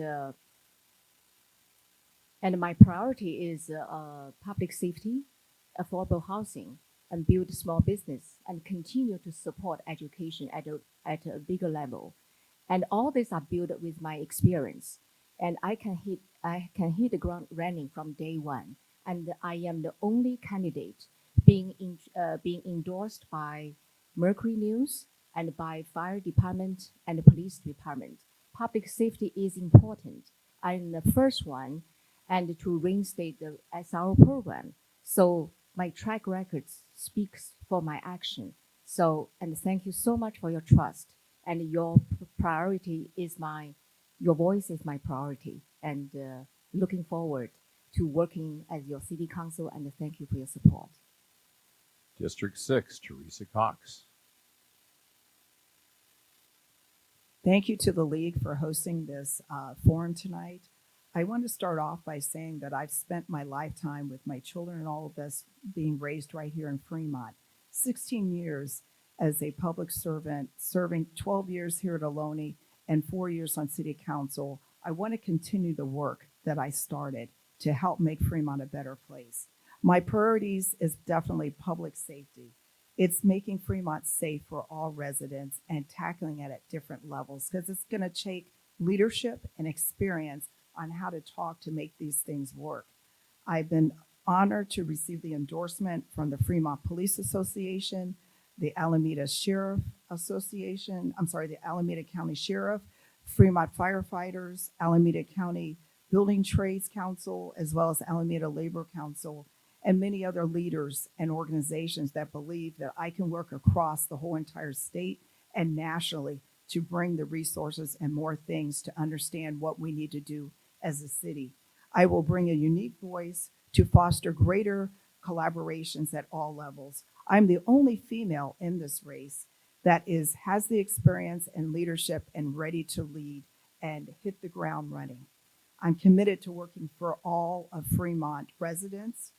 my priority is public safety, affordable housing, and build small business, and continue to support education at a bigger level. And all these are built with my experience, and I can hit the ground running from day one. And I am the only candidate being endorsed by Mercury News and by fire department and the police department. Public safety is important. I'm the first one, and to reinstate the SRO program. So my track record speaks for my action. So, and thank you so much for your trust. And your priority is your voice is my priority. And looking forward to working as your city council, and thank you for your support. District 6, Teresa Cox. Thank you to the League for hosting this forum tonight. I want to start off by saying that I've spent my lifetime with my children and all of us being raised right here in Fremont. 16 years as a public servant, serving 12 years here at Ohlone and 4 years on City Council. I want to continue the work that I started to help make Fremont a better place. My priorities is definitely public safety. It's making Fremont safe for all residents and tackling it at different levels, because it's going to take leadership and experience on how to talk to make these things work. I've been honored to receive the endorsement from the Fremont Police Association, the Alameda Sheriff Association, the Alameda County Sheriff, Fremont Firefighters, Alameda County Building Trades Council, as well as Alameda Labor Council, and many other leaders and organizations that believe that I can work across the whole entire state and nationally to bring the resources and more things to understand what we need to do as a city. I will bring a unique voice to foster greater collaborations at all levels. I'm the only female in this race that has the experience and leadership and ready to lead and hit the ground running. I'm committed to working for all of Fremont residents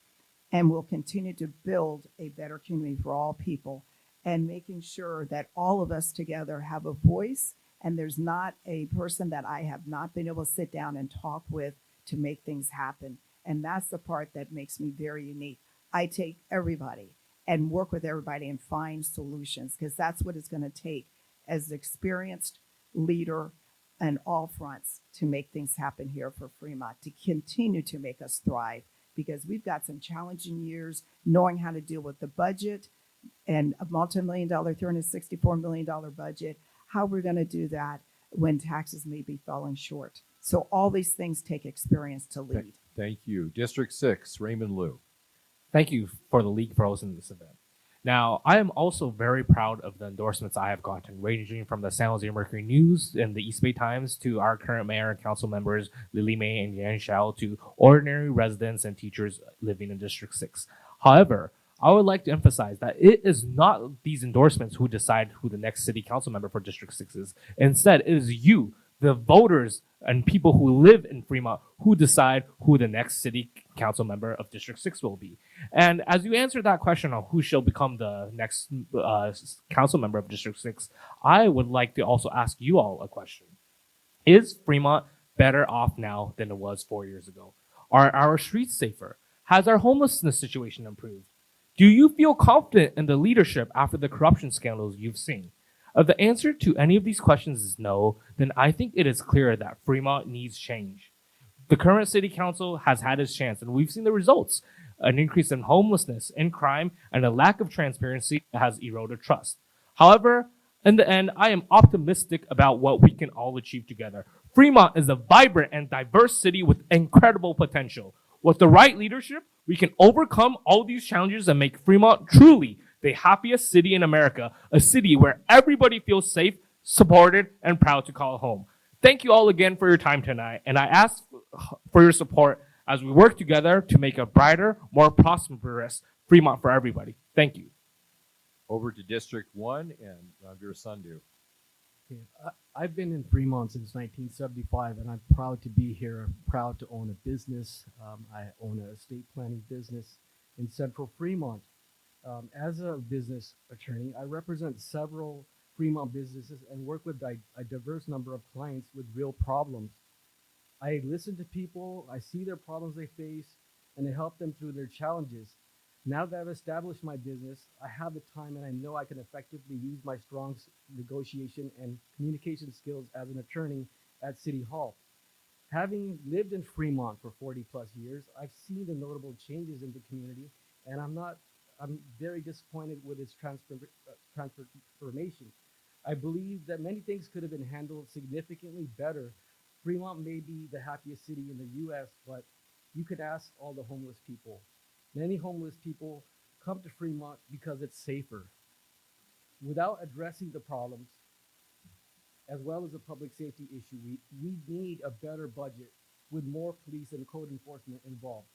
and will continue to build a better community for all people, and making sure that all of us together have a voice, and there's not a person that I have not been able to sit down and talk with to make things happen. And that's the part that makes me very unique. I take everybody and work with everybody and find solutions, because that's what it's going to take as an experienced leader on all fronts to make things happen here for Fremont, to continue to make us thrive, because we've got some challenging years knowing how to deal with the budget and a multi-million-dollar, $364 million budget, how we're going to do that when taxes may be falling short. So all these things take experience to lead. Thank you. District 6, Raymond Liu. Thank you for the League for hosting this event. Now, I am also very proud of the endorsements I have gotten, ranging from the San Jose Mercury News and the East Bay Times to our current mayor and council members, Lily May and Yan Xiao, to ordinary residents and teachers living in District 6. However, I would like to emphasize that it is not these endorsements who decide who the next city council member for District 6 is. Instead, it is you, the voters and people who live in Fremont, who decide who the next city council member of District 6 will be. And as you answer that question on who shall become the next council member of District 6, I would like to also ask you all a question. Is Fremont better off now than it was 4 years ago? Are our streets safer? Has our homelessness situation improved? Do you feel confident in the leadership after the corruption scandals you've seen? If the answer to any of these questions is no, then I think it is clear that Fremont needs change. The current city council has had its chance, and we've seen the results. An increase in homelessness and crime and a lack of transparency has eroded trust. However, in the end, I am optimistic about what we can all achieve together. Fremont is a vibrant and diverse city with incredible potential. With the right leadership, we can overcome all these challenges and make Fremont truly the happiest city in America, a city where everybody feels safe, supported, and proud to call home. Thank you all again for your time tonight, and I ask for your support as we work together to make a brighter, more prosperous Fremont for everybody. Thank you. Over to District 1 and Ranveer Sandhu. Okay. I've been in Fremont since 1975, and I'm proud to be here. I'm proud to own a business. I own an estate planning business in Central Fremont. As a business attorney, I represent several Fremont businesses and work with a diverse number of clients with real problems. I listen to people, I see their problems they face, and I help them through their challenges. Now that I've established my business, I have the time and I know I can effectively use my strong negotiation and communication skills as an attorney at City Hall. Having lived in Fremont for 40 plus years, I've seen the notable changes in the community, and I'm very disappointed with its transformation. I believe that many things could have been handled significantly better. Fremont may be the happiest city in the US, but you could ask all the homeless people. Many homeless people come to Fremont because it's safer. Without addressing the problems, as well as a public safety issue, we need a better budget with more police and code enforcement involved.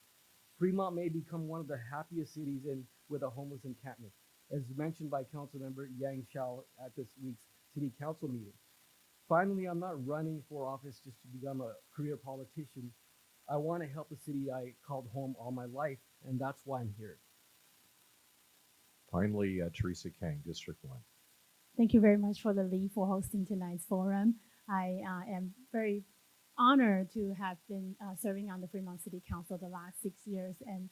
Fremont may become one of the happiest cities with a homeless encampment, as mentioned by Councilmember Yang Xiao at this week's City Council meeting. Finally, I'm not running for office just to become a career politician. I want to help the city I called home all my life, and that's why I'm here. Finally, Teresa Kang, District 1. Thank you very much for the lead for hosting tonight's forum. I am very honored to have been serving on the Fremont City Council the last 6 years. And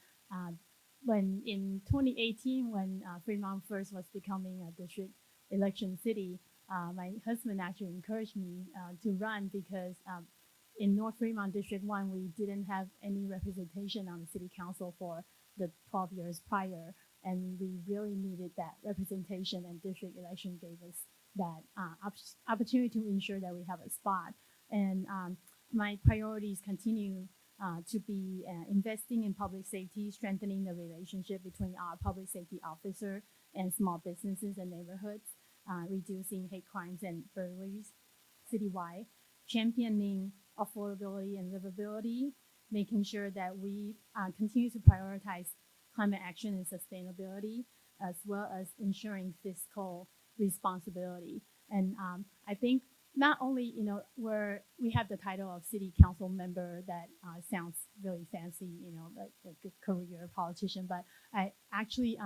when in 2018, when Fremont first was becoming a district election city, my husband actually encouraged me to run because in North Fremont District 1, we didn't have any representation on the city council for the 12 years prior. And we really needed that representation, and district election gave us that opportunity to ensure that we have a spot. And my priorities continue to be investing in public safety, strengthening the relationship between our public safety officer and small businesses and neighborhoods, reducing hate crimes and burglaries citywide, championing affordability and livability, making sure that we continue to prioritize climate action and sustainability, as well as ensuring fiscal responsibility. And I think not only, we have the title of city council member that sounds really fancy, like a career politician, but I actually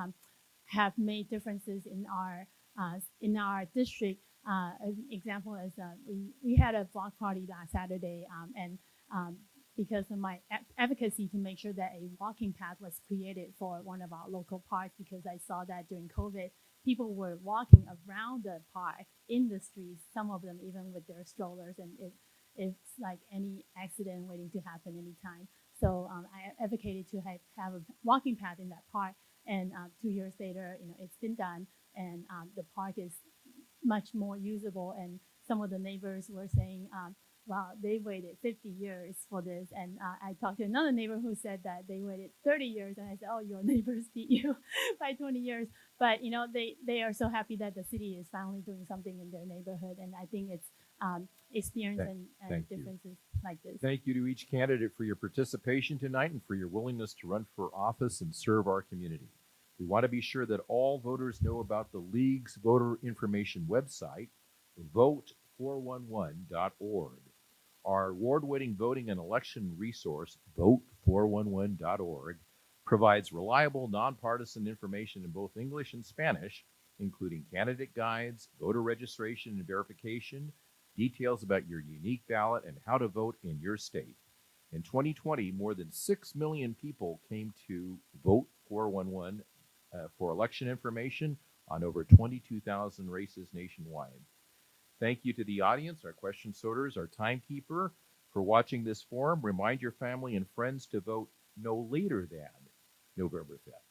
have made differences in our district. An example is we had a block party last Saturday, and because of my advocacy to make sure that a walking path was created for one of our local parks, because I saw that during COVID, people were walking around the park in the streets, some of them even with their strollers, and it's like any accident waiting to happen anytime. So I advocated to have a walking path in that park, and 2 years later, it's been done, and the park is much more usable. And some of the neighbors were saying, wow, they waited 50 years for this. And I talked to another neighbor who said that they waited 30 years. And I said, oh, your neighbors beat you by 20 years. But, they are so happy that the city is finally doing something in their neighborhood. And I think it's experience and differences like this. Thank you to each candidate for your participation tonight and for your willingness to run for office and serve our community. We want to be sure that all voters know about the League's voter information website, vote411.org. Our award-winning voting and election resource, vote411.org, provides reliable, nonpartisan information in both English and Spanish, including candidate guides, voter registration and verification, details about your unique ballot, and how to vote in your state. In 2020, more than 6 million people came to Vote 411 for election information on over 22,000 races nationwide. Thank you to the audience, our question sorters, our timekeeper, for watching this forum. Remind your family and friends to vote no later than November 5th.